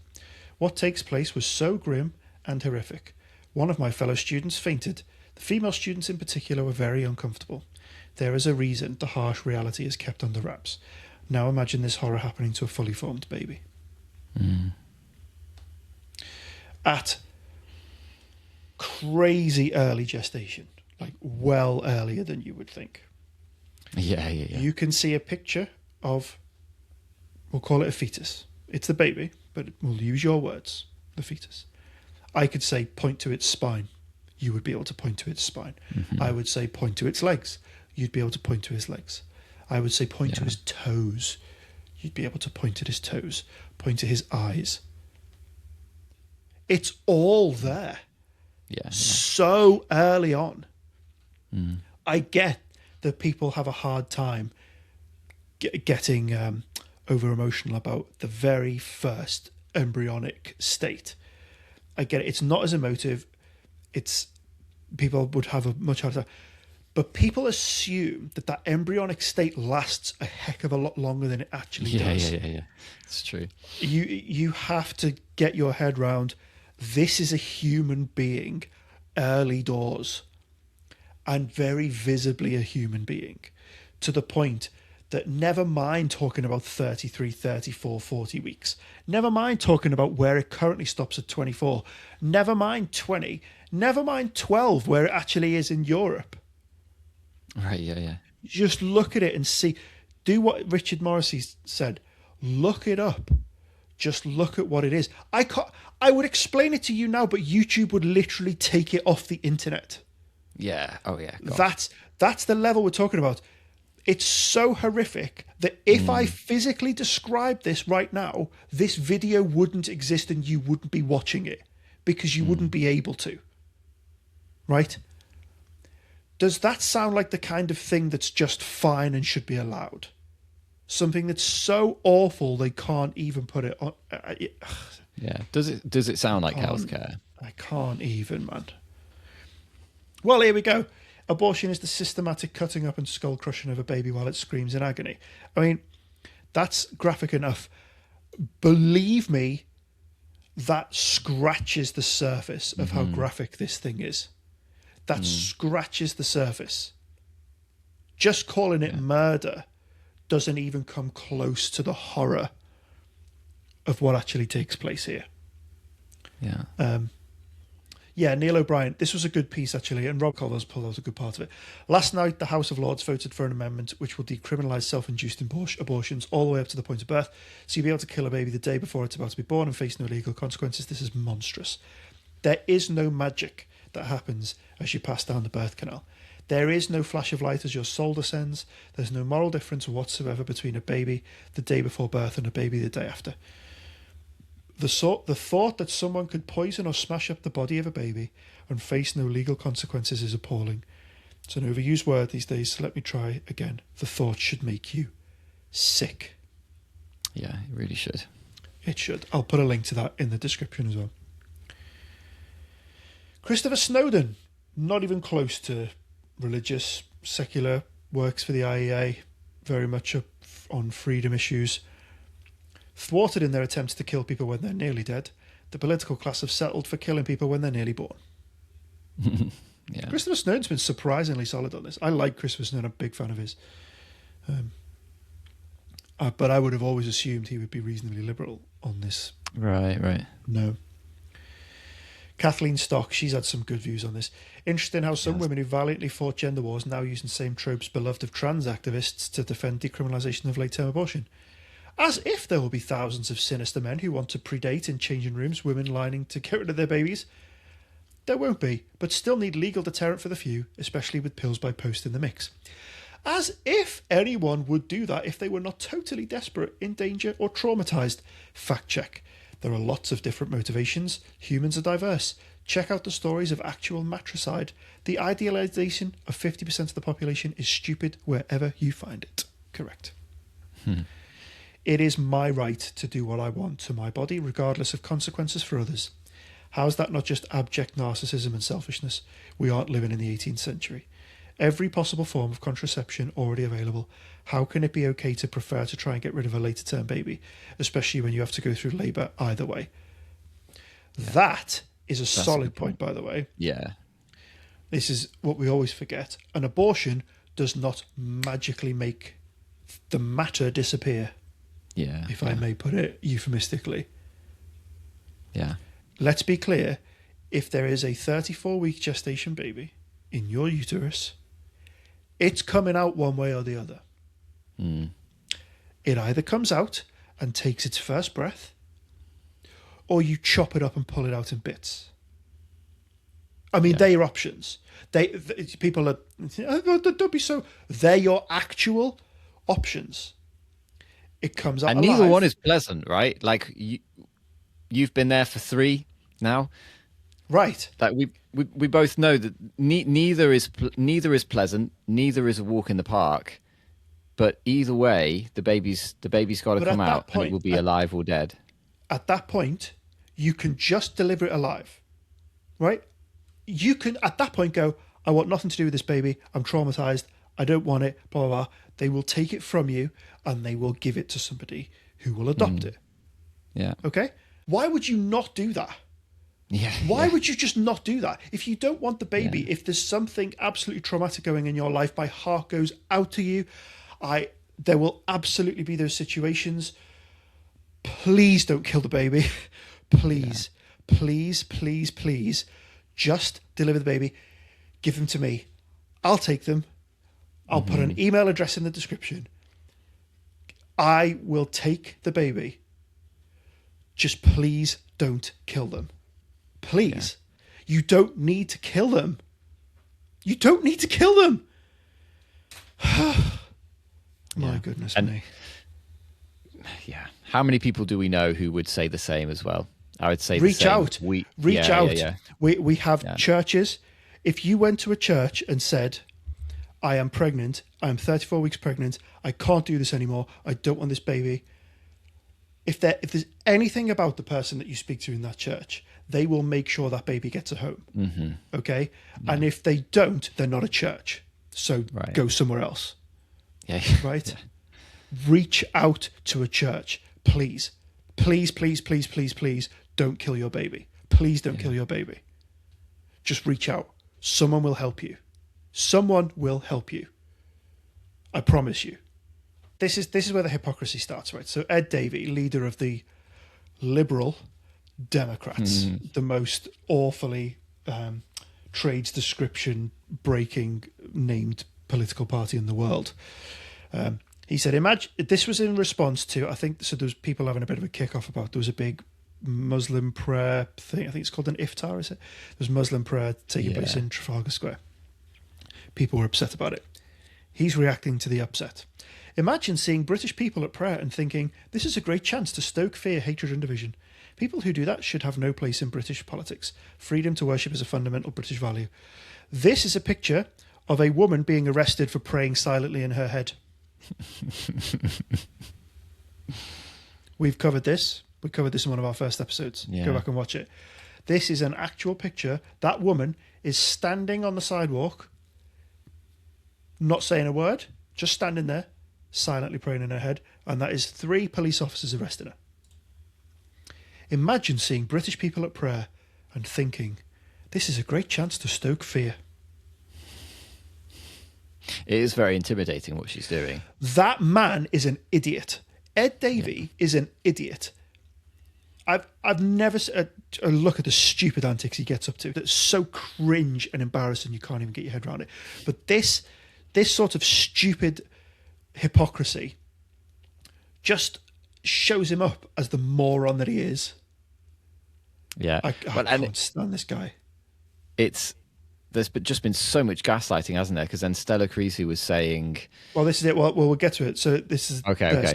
What takes place was so grim and horrific. One of my fellow students fainted. The female students in particular were very uncomfortable. There is a reason the harsh reality is kept under wraps. Now imagine this horror happening to a fully formed baby. At crazy early gestation, like well earlier than you would think. Yeah. You can see a picture of, we'll call it a fetus. It's the baby, but we'll use your words, the fetus. I could say point to its spine. You would be able to point to its spine. Mm-hmm. I would say point to its legs. You'd be able to point to his legs. I would say point to his toes. You'd be able to point at his toes. Point to his eyes. It's all there. Yeah. So early on. Mm. I get that people have a hard time getting over emotional about the very first embryonic state. I get it. It's not as emotive. It's people would have a much harder time. But people assume that embryonic state lasts a heck of a lot longer than it actually does. Yeah. It's true. You have to get your head round, this is a human being, early doors, and very visibly a human being, to the point that never mind talking about 33, 34, 40 weeks, never mind talking about where it currently stops at 24, never mind 20, never mind 12, where it actually is in Europe. Right, yeah. Just look at it and see. Do what Richard Morrissey said. Look it up. Just look at what it is. I would explain it to you now, but YouTube would literally take it off the internet. Yeah. Oh, yeah. That's the level we're talking about. It's so horrific that if I physically describe this right now, this video wouldn't exist and you wouldn't be watching it because you wouldn't be able to. Right? Does that sound like the kind of thing that's just fine and should be allowed? Something that's so awful they can't even put it on. Yeah. Does it sound like healthcare? I can't even, man. Well, here we go. Abortion is the systematic cutting up and skull crushing of a baby while it screams in agony. I mean, that's graphic enough. Believe me, that scratches the surface of how graphic this thing is. That scratches the surface. Just calling it murder doesn't even come close to the horror of what actually takes place here. Yeah. Neil O'Brien, this was a good piece actually, and Rob Culver's pulled out a good part of it. Last night, the House of Lords voted for an amendment which will decriminalise self-induced abortions all the way up to the point of birth, so you'll be able to kill a baby the day before it's about to be born and face no legal consequences. This is monstrous. There is no magic that happens as you pass down the birth canal. There is no flash of light as your soul descends. There's no moral difference whatsoever between a baby the day before birth and a baby the day after. The thought that someone could poison or smash up the body of a baby and face no legal consequences is appalling. It's an overused word these days, so let me try again. The thought should make you sick. Yeah, it really should. It should. I'll put a link to that in the description as well. Christopher Snowdon, not even close to religious, secular, works for the IEA, very much up on freedom issues. Thwarted in their attempts to kill people when they're nearly dead, the political class have settled for killing people when they're nearly born. Yeah. Christopher Snowdon's been surprisingly solid on this. I like Christopher Snowdon, I'm a big fan of his. But I would have always assumed he would be reasonably liberal on this. Right. No. Kathleen Stock, she's had some good views on this. Interesting how some women who valiantly fought gender wars now using the same tropes beloved of trans activists to defend decriminalisation of late-term abortion. As if there will be thousands of sinister men who want to predate in changing rooms women lining to get rid of their babies. There won't be, but still need legal deterrent for the few, especially with pills by post in the mix. As if anyone would do that if they were not totally desperate, in danger or traumatised. Fact check. There are lots of different motivations. Humans are diverse. Check out the stories of actual matricide. The idealisation of 50% of the population is stupid wherever you find it. Correct. It is my right to do what I want to my body, regardless of consequences for others. How's that not just abject narcissism and selfishness? We aren't living in the 18th century. Every possible form of contraception already available. How can it be okay to prefer to try and get rid of a later term baby, especially when you have to go through labour either way? Yeah. That's a solid point, by the way. Yeah. This is what we always forget. An abortion does not magically make the matter disappear. Yeah. If I may put it euphemistically. Yeah. Let's be clear. If there is a 34-week gestation baby in your uterus, it's coming out one way or the other. It either comes out and takes its first breath, or you chop it up and pull it out in bits. I mean, they're your options. People are, don't be so. They're your actual options. It comes out and alive. Neither one is pleasant, right? Like you've been there for 3 now, right? Like we both know that neither is pleasant. Neither is a walk in the park. But either way, the baby's got to come out, and it will be alive or dead. At that point, you can just deliver it alive, right? You can, at that point, go, I want nothing to do with this baby. I'm traumatized. I don't want it, blah, blah, blah. They will take it from you, and they will give it to somebody who will adopt it. Yeah. Okay? Why would you not do that? Yeah. Why would you just not do that? If you don't want the baby, if there's something absolutely traumatic going in your life, my heart goes out to you. There will absolutely be those situations. Please don't kill the baby. Please, please, just deliver the baby. Give them to me. I'll take them. I'll put an email address in the description. I will take the baby. Just please don't kill them. Please. Yeah. You don't need to kill them. You don't need to kill them. My goodness me. Yeah. How many people do we know who would say the same as well? I would say reach the same. out. Reach out. Yeah. We have churches. If you went to a church and said, I am pregnant, I am 34 weeks pregnant, I can't do this anymore, I don't want this baby. If there's anything about the person that you speak to in that church, they will make sure that baby gets a home. Okay? Yeah. And if they don't, they're not a church. So go somewhere else. Yeah. Right? Yeah. Reach out to a church. Please. Please, please, please, please, please don't kill your baby. Please don't kill your baby. Just reach out. Someone will help you. Someone will help you. I promise you. This is where the hypocrisy starts, right? So Ed Davey, leader of the Liberal Democrats, the most awfully trades description breaking named political party in the world. He said, imagine, this was in response to, I think, so there was people having a bit of a kick-off about, there was a big Muslim prayer thing, I think it's called an iftar, is it? There's Muslim prayer taking place in Trafalgar Square. People were upset about it. He's reacting to the upset. Imagine seeing British people at prayer and thinking, this is a great chance to stoke fear, hatred and division. People who do that should have no place in British politics. Freedom to worship is a fundamental British value. This is a picture of a woman being arrested for praying silently in her head. We've covered this. We covered this in one of our first episodes. Go back and watch it. This is an actual picture. That woman is standing on the sidewalk, not saying a word, just standing there, silently praying in her head, and that is 3 police officers arresting her. Imagine seeing British people at prayer and thinking, this is a great chance to stoke fear. It is very intimidating what she's doing. That man is an idiot. Ed Davey is an idiot. I've never look at the stupid antics he gets up to. That's so cringe and embarrassing you can't even get your head around it. But this sort of stupid hypocrisy just shows him up as the moron that he is. Yeah. I can't stand this guy. There's just been so much gaslighting, hasn't there? Because then Stella Creasy was saying, well, this is it. Well, we'll get to it. So this is okay.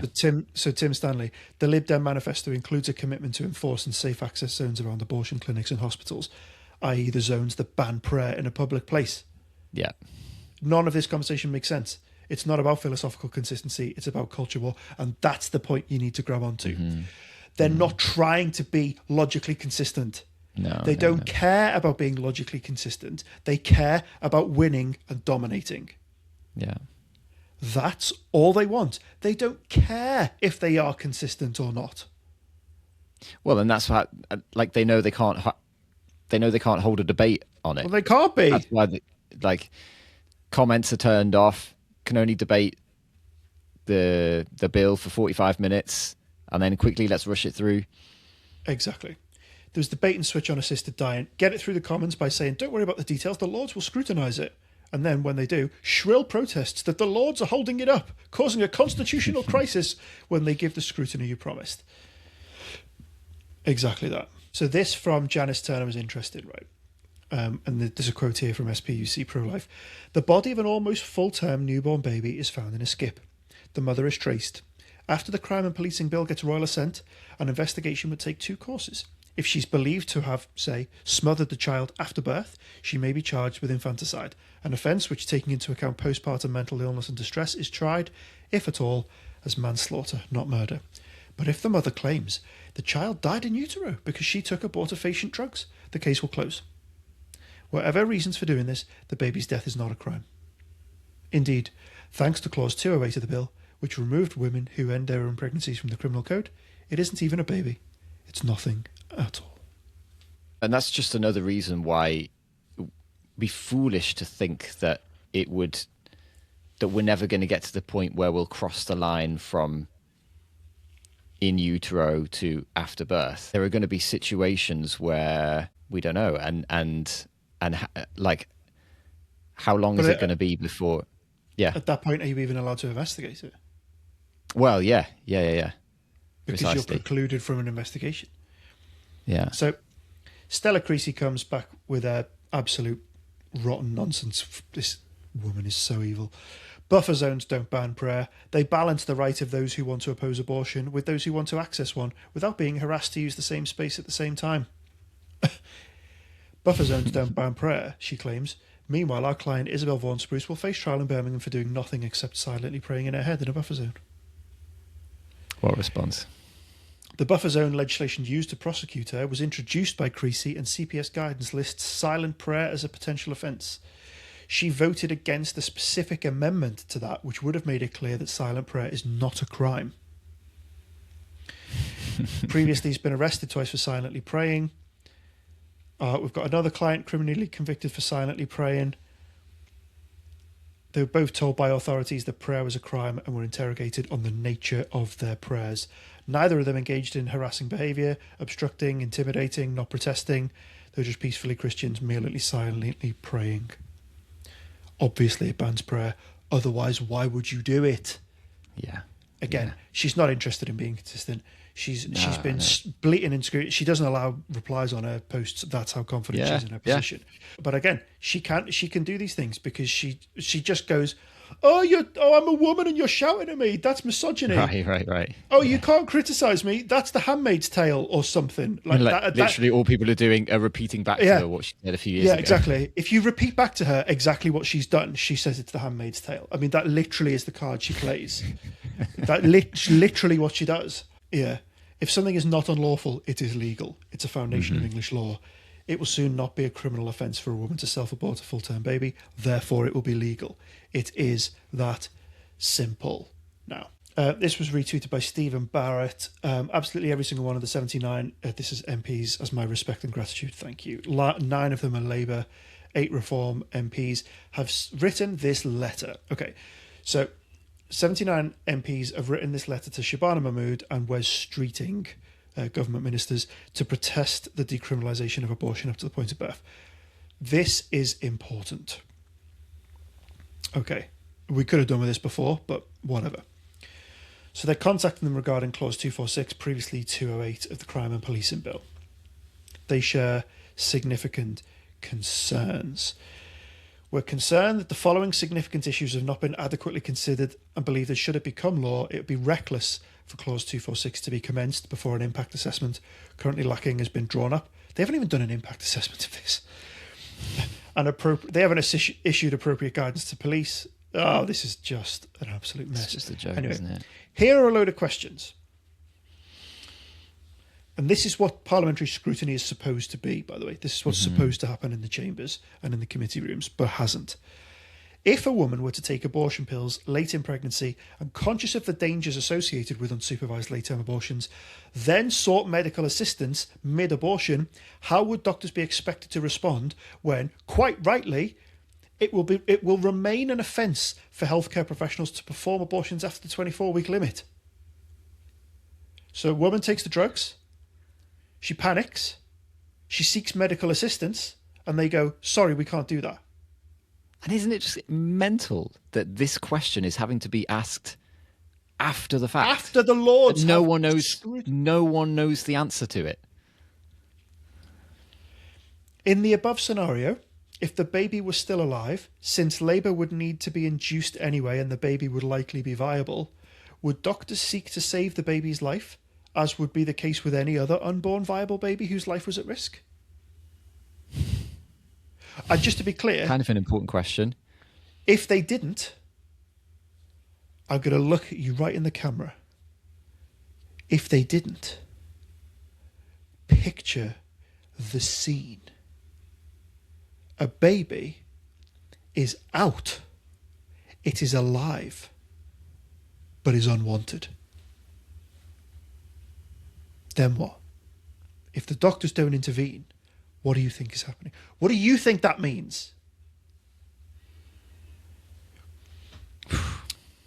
So Tim Stanley, the Lib Dem manifesto includes a commitment to enforce and safe access zones around abortion clinics and hospitals, i.e., the zones that ban prayer in a public place. Yeah. None of this conversation makes sense. It's not about philosophical consistency. It's about culture war, and that's the point you need to grab onto. Mm-hmm. They're not trying to be logically consistent. No, they don't care about being logically consistent. They care about winning and dominating. Yeah. That's all they want. They don't care if they are consistent or not. Well, and that's why, like, they know they can't hold a debate on it. Well, they can't be. That's why, comments are turned off. Can only debate the bill for 45 minutes, and then quickly let's rush it through. Exactly. There was the bait and switch on assisted dying. Get it through the Commons by saying, don't worry about the details, the Lords will scrutinise it. And then when they do, shrill protests that the Lords are holding it up, causing a constitutional crisis when they give the scrutiny you promised. Exactly that. So this from Janice Turner was interested, right? And there's a quote here from SPUC Pro-Life. The body of an almost full-term newborn baby is found in a skip. The mother is traced. After the Crime and Policing Bill gets royal assent, an investigation would take 2 courses. If she's believed to have, say, smothered the child after birth, she may be charged with infanticide, an offence which, taking into account postpartum mental illness and distress, is tried, if at all, as manslaughter, not murder. But if the mother claims the child died in utero because she took abortifacient drugs, the case will close. Whatever reasons for doing this, the baby's death is not a crime. Indeed, thanks to Clause 208 of the bill, which removed women who end their own pregnancies from the criminal code, it isn't even a baby. It's nothing at all. And that's just another reason why it'd be foolish to think that we're never going to get to the point where we'll cross the line from in utero to after birth. There are going to be situations where we don't know, and how long is it going to be before? Yeah. At that point, are you even allowed to investigate it? Well, yeah. Because Precisely. you're precluded from an investigation. Yeah. So Stella Creasy comes back with a absolute rotten nonsense. This woman is so evil. Buffer zones don't ban prayer. They balance the right of those who want to oppose abortion with those who want to access one without being harassed to use the same space at the same time. Buffer zones don't ban prayer, she claims. Meanwhile, our client Isabel Vaughan Spruce will face trial in Birmingham for doing nothing except silently praying in her head in a buffer zone. What response? The buffer zone legislation used to prosecute her was introduced by Creasy, and CPS guidance lists silent prayer as a potential offence. She voted against the specific amendment to that, which would have made it clear that silent prayer is not a crime. Previously, he's been arrested twice for silently praying. We've got another client criminally convicted for silently praying. They were both told by authorities that prayer was a crime and were interrogated on the nature of their prayers. Neither of them engaged in harassing behaviour, obstructing, intimidating, not protesting. They were just peacefully Christians, merely silently praying. Obviously, it bans prayer. Otherwise, why would you do it? Yeah. Again, she's not interested in being consistent. She's been bleating and screaming. She doesn't allow replies on her posts. That's how confident she is in her position. But again, she can do these things because she just goes, I'm a woman and you're shouting at me. That's misogyny. Right. Oh, you can't criticise me. That's The Handmaid's Tale or something like that. Literally, all people are doing are repeating back to her what she said a few years ago. Yeah, exactly. If you repeat back to her exactly what she's done, she says it's The Handmaid's Tale. I mean, that literally is the card she plays. That literally what she does. Yeah. If something is not unlawful, it is legal. It's a foundation of English law. It will soon not be a criminal offence for a woman to self-abort a full-term baby. Therefore, it will be legal. It is that simple. Now, this was retweeted by Stephen Barrett. Absolutely every single one of the 79, this is MPs, as my respect and gratitude, thank you. 9 of them are Labour, 8 Reform MPs have written this letter. Okay, so 79 MPs have written this letter to Shabana Mahmood and Wes Streeting, government ministers, to protest the decriminalisation of abortion up to the point of birth. This is important. Okay, we could have done with this before, but whatever. So they're contacting them regarding Clause 246, previously 208 of the Crime and Policing Bill. They share significant concerns. We're concerned that the following significant issues have not been adequately considered and believe that should it become law, it would be reckless for Clause 246 to be commenced before an impact assessment currently lacking has been drawn up. They haven't even done an impact assessment of this. And they haven't issued appropriate guidance to police. Oh, this is just an absolute mess. It's just a joke, anyway, isn't it? Here are a load of questions. And this is what parliamentary scrutiny is supposed to be, by the way. This is what's supposed to happen in the chambers and in the committee rooms, but hasn't. If a woman were to take abortion pills late in pregnancy and conscious of the dangers associated with unsupervised late-term abortions, then sought medical assistance mid-abortion, how would doctors be expected to respond when, quite rightly, it will remain an offence for healthcare professionals to perform abortions after the 24-week limit? So a woman takes the drugs, she panics, she seeks medical assistance, and they go, sorry, we can't do that. And isn't it just mental that this question is having to be asked after the fact? After the Lords. No one knows the answer to it. In the above scenario, if the baby was still alive, since labour would need to be induced anyway and the baby would likely be viable, would doctors seek to save the baby's life, as would be the case with any other unborn viable baby whose life was at risk? And just to be clear... Kind of an important question. If they didn't, I'm going to look at you right in the camera. If they didn't, picture the scene. A baby is out. It is alive, but is unwanted. Then what? If the doctors don't intervene, what do you think is happening? What do you think that means?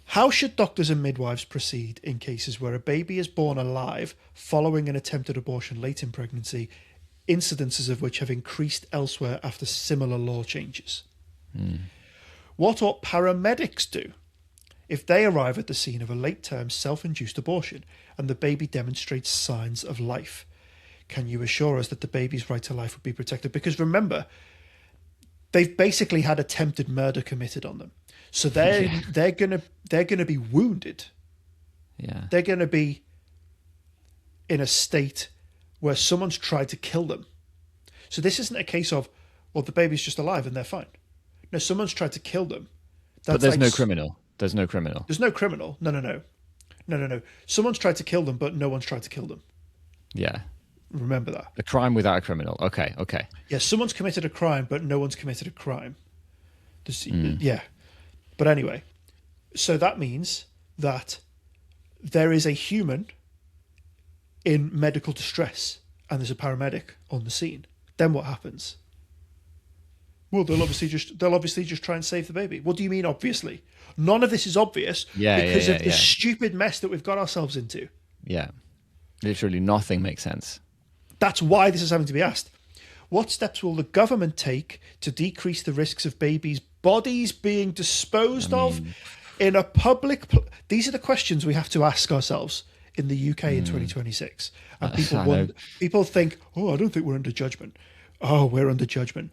How should doctors and midwives proceed in cases where a baby is born alive following an attempted abortion late in pregnancy, incidences of which have increased elsewhere after similar law changes? What ought paramedics do if they arrive at the scene of a late-term self-induced abortion and the baby demonstrates signs of life? Can you assure us that the baby's right to life would be protected? Because remember, they've basically had attempted murder committed on them, so they're gonna be wounded. Yeah, they're gonna be in a state where someone's tried to kill them. So this isn't a case of, well, the baby's just alive and they're fine. No, someone's tried to kill them. but there's no criminal. There's no criminal. There's no criminal. No. Someone's tried to kill them, but no one's tried to kill them. Yeah. Remember that. A crime without a criminal. Okay. Yeah, someone's committed a crime, but no one's committed a crime. Yeah. But anyway, so that means that there is a human in medical distress and there's a paramedic on the scene. Then what happens? Well, they'll obviously just try and save the baby. What do you mean, obviously? None of this is obvious because of the stupid mess that we've got ourselves into. Yeah. Literally nothing makes sense. That's why this is having to be asked. What steps will the government take to decrease the risks of babies' bodies being disposed of in a public... These are the questions we have to ask ourselves in the UK in 2026. And people think, oh, I don't think we're under judgment. Oh, we're under judgment.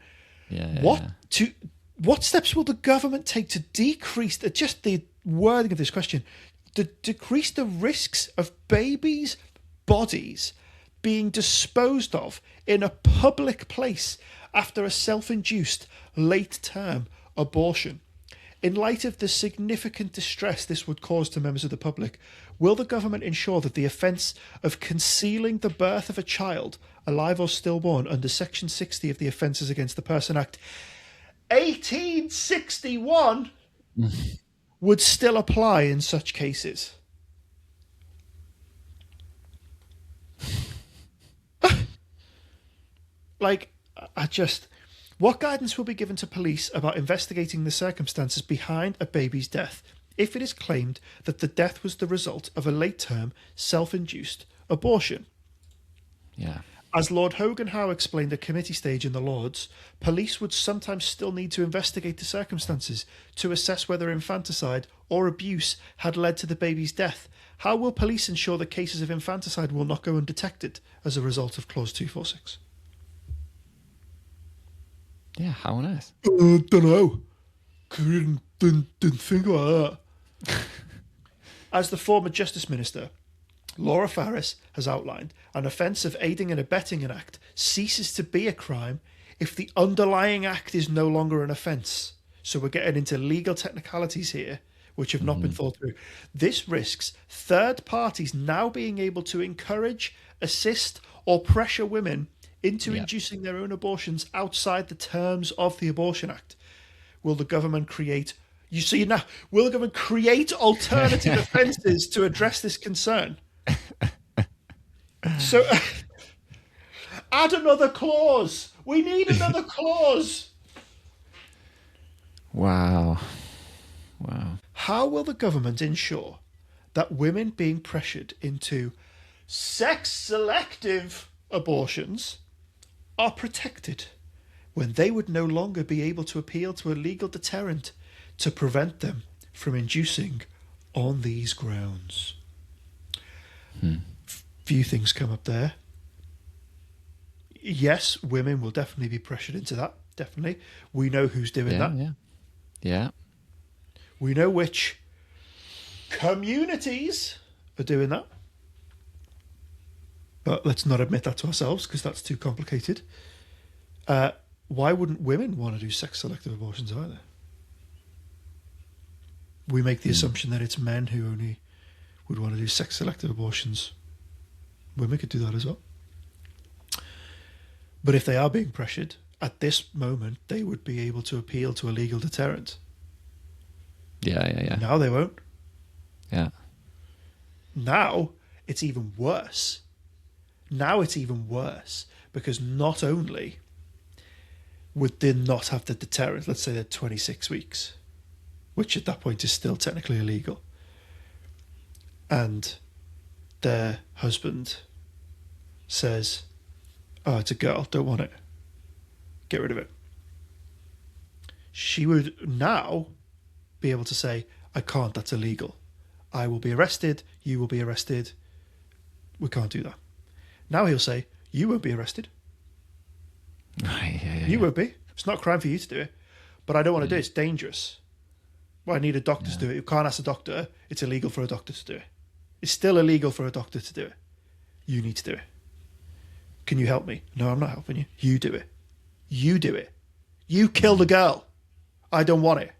What steps will the government take to decrease just the wording of this question, to decrease the risks of babies' bodies being disposed of in a public place after a self-induced late-term abortion? In light of the significant distress this would cause to members of the public, will the government ensure that the offence of concealing the birth of a child, alive or stillborn, under Section 60 of the Offences Against the Person Act 1861 would still apply in such cases? What guidance will be given to police about investigating the circumstances behind a baby's death if it is claimed that the death was the result of a late-term, self-induced abortion. Yeah. As Lord Hogan Howe explained at committee stage in the Lords, police would sometimes still need to investigate the circumstances to assess whether infanticide or abuse had led to the baby's death. How will police ensure that cases of infanticide will not go undetected as a result of Clause 246? Yeah, how on earth? Don't know. Didn't think about that. As the former Justice Minister, Laura Farris, has outlined, an offence of aiding and abetting an act ceases to be a crime if the underlying act is no longer an offence. So we're getting into legal technicalities here, which have not been thought through. This risks third parties now being able to encourage, assist, or pressure women into inducing their own abortions outside the terms of the Abortion Act. Will the government create... will the government create alternative offences to address this concern? So, add another clause. We need another clause. Wow. How will the government ensure that women being pressured into sex-selective abortions are protected when they would no longer be able to appeal to a legal deterrent to prevent them from inducing on these grounds? Few things come up there. Yes, women will definitely be pressured into that. Definitely. We know who's doing that. Yeah. We know which communities are doing that. But let's not admit that to ourselves because that's too complicated. Why wouldn't women want to do sex-selective abortions either? We make the assumption that it's men who only would want to do sex-selective abortions. Women could do that as well. But if they are being pressured, at this moment, they would be able to appeal to a legal deterrent. Yeah. Now they won't. Yeah. Now it's even worse. Because not only would they not have the deterrent, let's say they're 26 weeks, which at that point is still technically illegal, and their husband says, "Oh, it's a girl, don't want it. Get rid of it." She would now be able to say, "I can't, that's illegal. I will be arrested, you will be arrested. We can't do that." Now he'll say, "You won't be arrested. Right, yeah. You won't be. It's not a crime for you to do it. But I don't want to do it. It's dangerous. Well, I need a doctor to do it. You can't ask a doctor. It's illegal for a doctor to do it. It's still illegal for a doctor to do it. You need to do it. Can you help me?" "No, I'm not helping you. You do it. You do it. You killed a girl. I don't want it."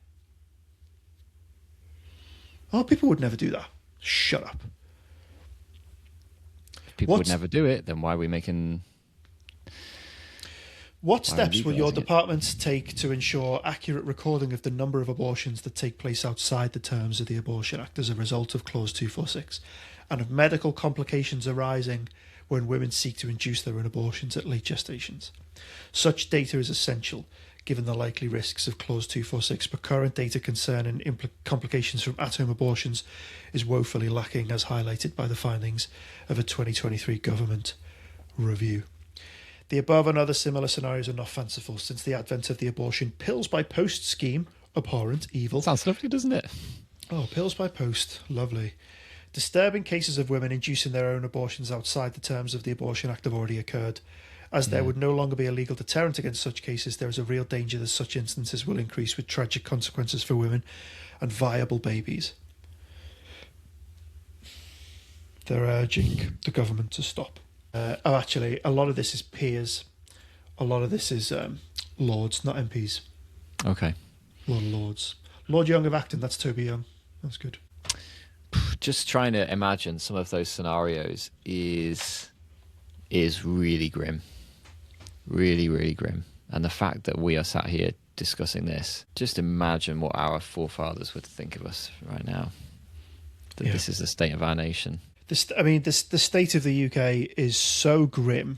Oh, people would never do that. Shut up. If people would never do it, then why are we making... What steps will your legalising it? department take to ensure accurate recording of the number of abortions that take place outside the terms of the Abortion Act as a result of Clause 246, and of medical complications arising when women seek to induce their own abortions at late gestations? Such data is essential, given the likely risks of Clause 246, but current data concerning complications from at-home abortions is woefully lacking, as highlighted by the findings of a 2023 government review. The above and other similar scenarios are not fanciful, since the advent of the abortion pills by post scheme, abhorrent, evil. Sounds lovely, doesn't it? Oh, pills by post, lovely. Disturbing cases of women inducing their own abortions outside the terms of the Abortion Act have already occurred. As there would no longer be a legal deterrent against such cases, there is a real danger that such instances will increase with tragic consequences for women and viable babies. They're urging the government to stop. Actually, a lot of this is peers. A lot of this is Lords, not MPs. Okay. A lot of Lords. Lord Young of Acton, that's Toby Young. That's good. Just trying to imagine some of those scenarios is really grim. Really, really grim. And the fact that we are sat here discussing this, just imagine what our forefathers would think of us right now. That this is the state of our nation. The state of the UK is so grim.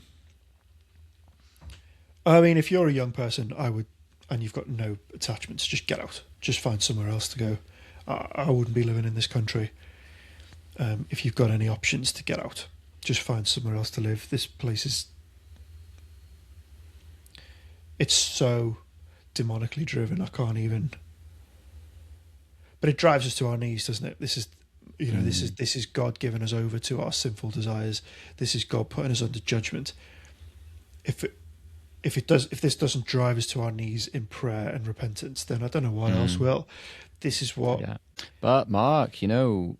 I mean, if you're a young person, and you've got no attachments, just get out. Just find somewhere else to go. I wouldn't be living in this country. If you've got any options to get out, just find somewhere else to live. This place is... It's so demonically driven, I can't even... But it drives us to our knees, doesn't it? This is, this is God giving us over to our sinful desires. This is God putting us under judgment. If this doesn't drive us to our knees in prayer and repentance, then I don't know what else will. This is what... Yeah. But Mark, we don't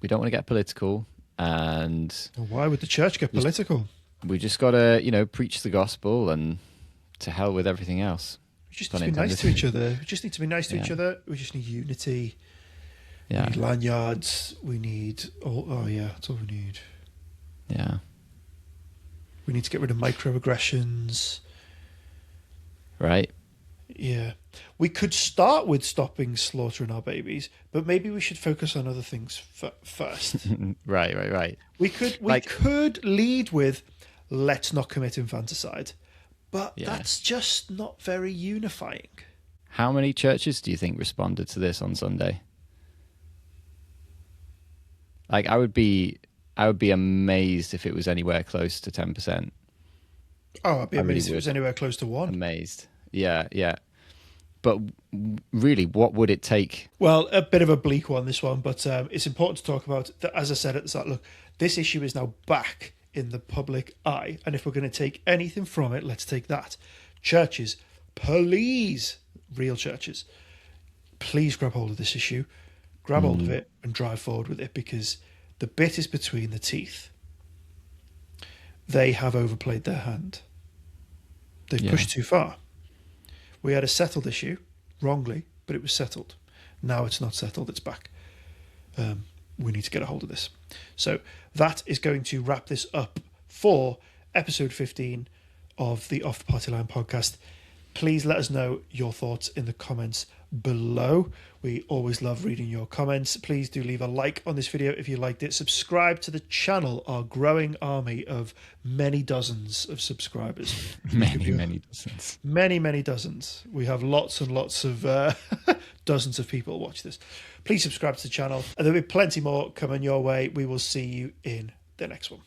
want to get political, and... Why would the church get political? We just got to, preach the gospel, and to hell with everything else. We just need to be nice to each other. We just need to be nice to each other. We just need unity. We need lanyards. We need... that's all we need. Yeah. We need to get rid of microaggressions. Right. Yeah. We could start with stopping slaughtering our babies, but maybe we should focus on other things first. Right. We could lead with, let's not commit infanticide, but that's just not very unifying. How many churches do you think responded to this on Sunday? Like, I would be amazed if it was anywhere close to 10%. Oh, I'd be amazed if it was anywhere close to 1. Amazed. Yeah. But really, what would it take? Well, a bit of a bleak one, this one, but it's important to talk about that. As I said at the start, look, this issue is now back in the public eye, and if we're going to take anything from it, let's take that. Churches, please, real churches, please grab hold of this issue, grab hold of it and drive forward with it, because the bit is between the teeth. They have overplayed their hand. They've pushed too far. We had a settled issue, wrongly, but it was settled. Now it's not settled, it's back. We need to get a hold of this. So that is going to wrap this up for episode 15 of the Off the Party Line podcast. Please let us know your thoughts in the comments below. We always love reading your comments. Please do leave a like on this video if you liked it. Subscribe to the channel, our growing army of many dozens of subscribers. Many dozens. Many dozens. We have lots and lots of dozens of people watch this. Please subscribe to the channel. And there'll be plenty more coming your way. We will see you in the next one.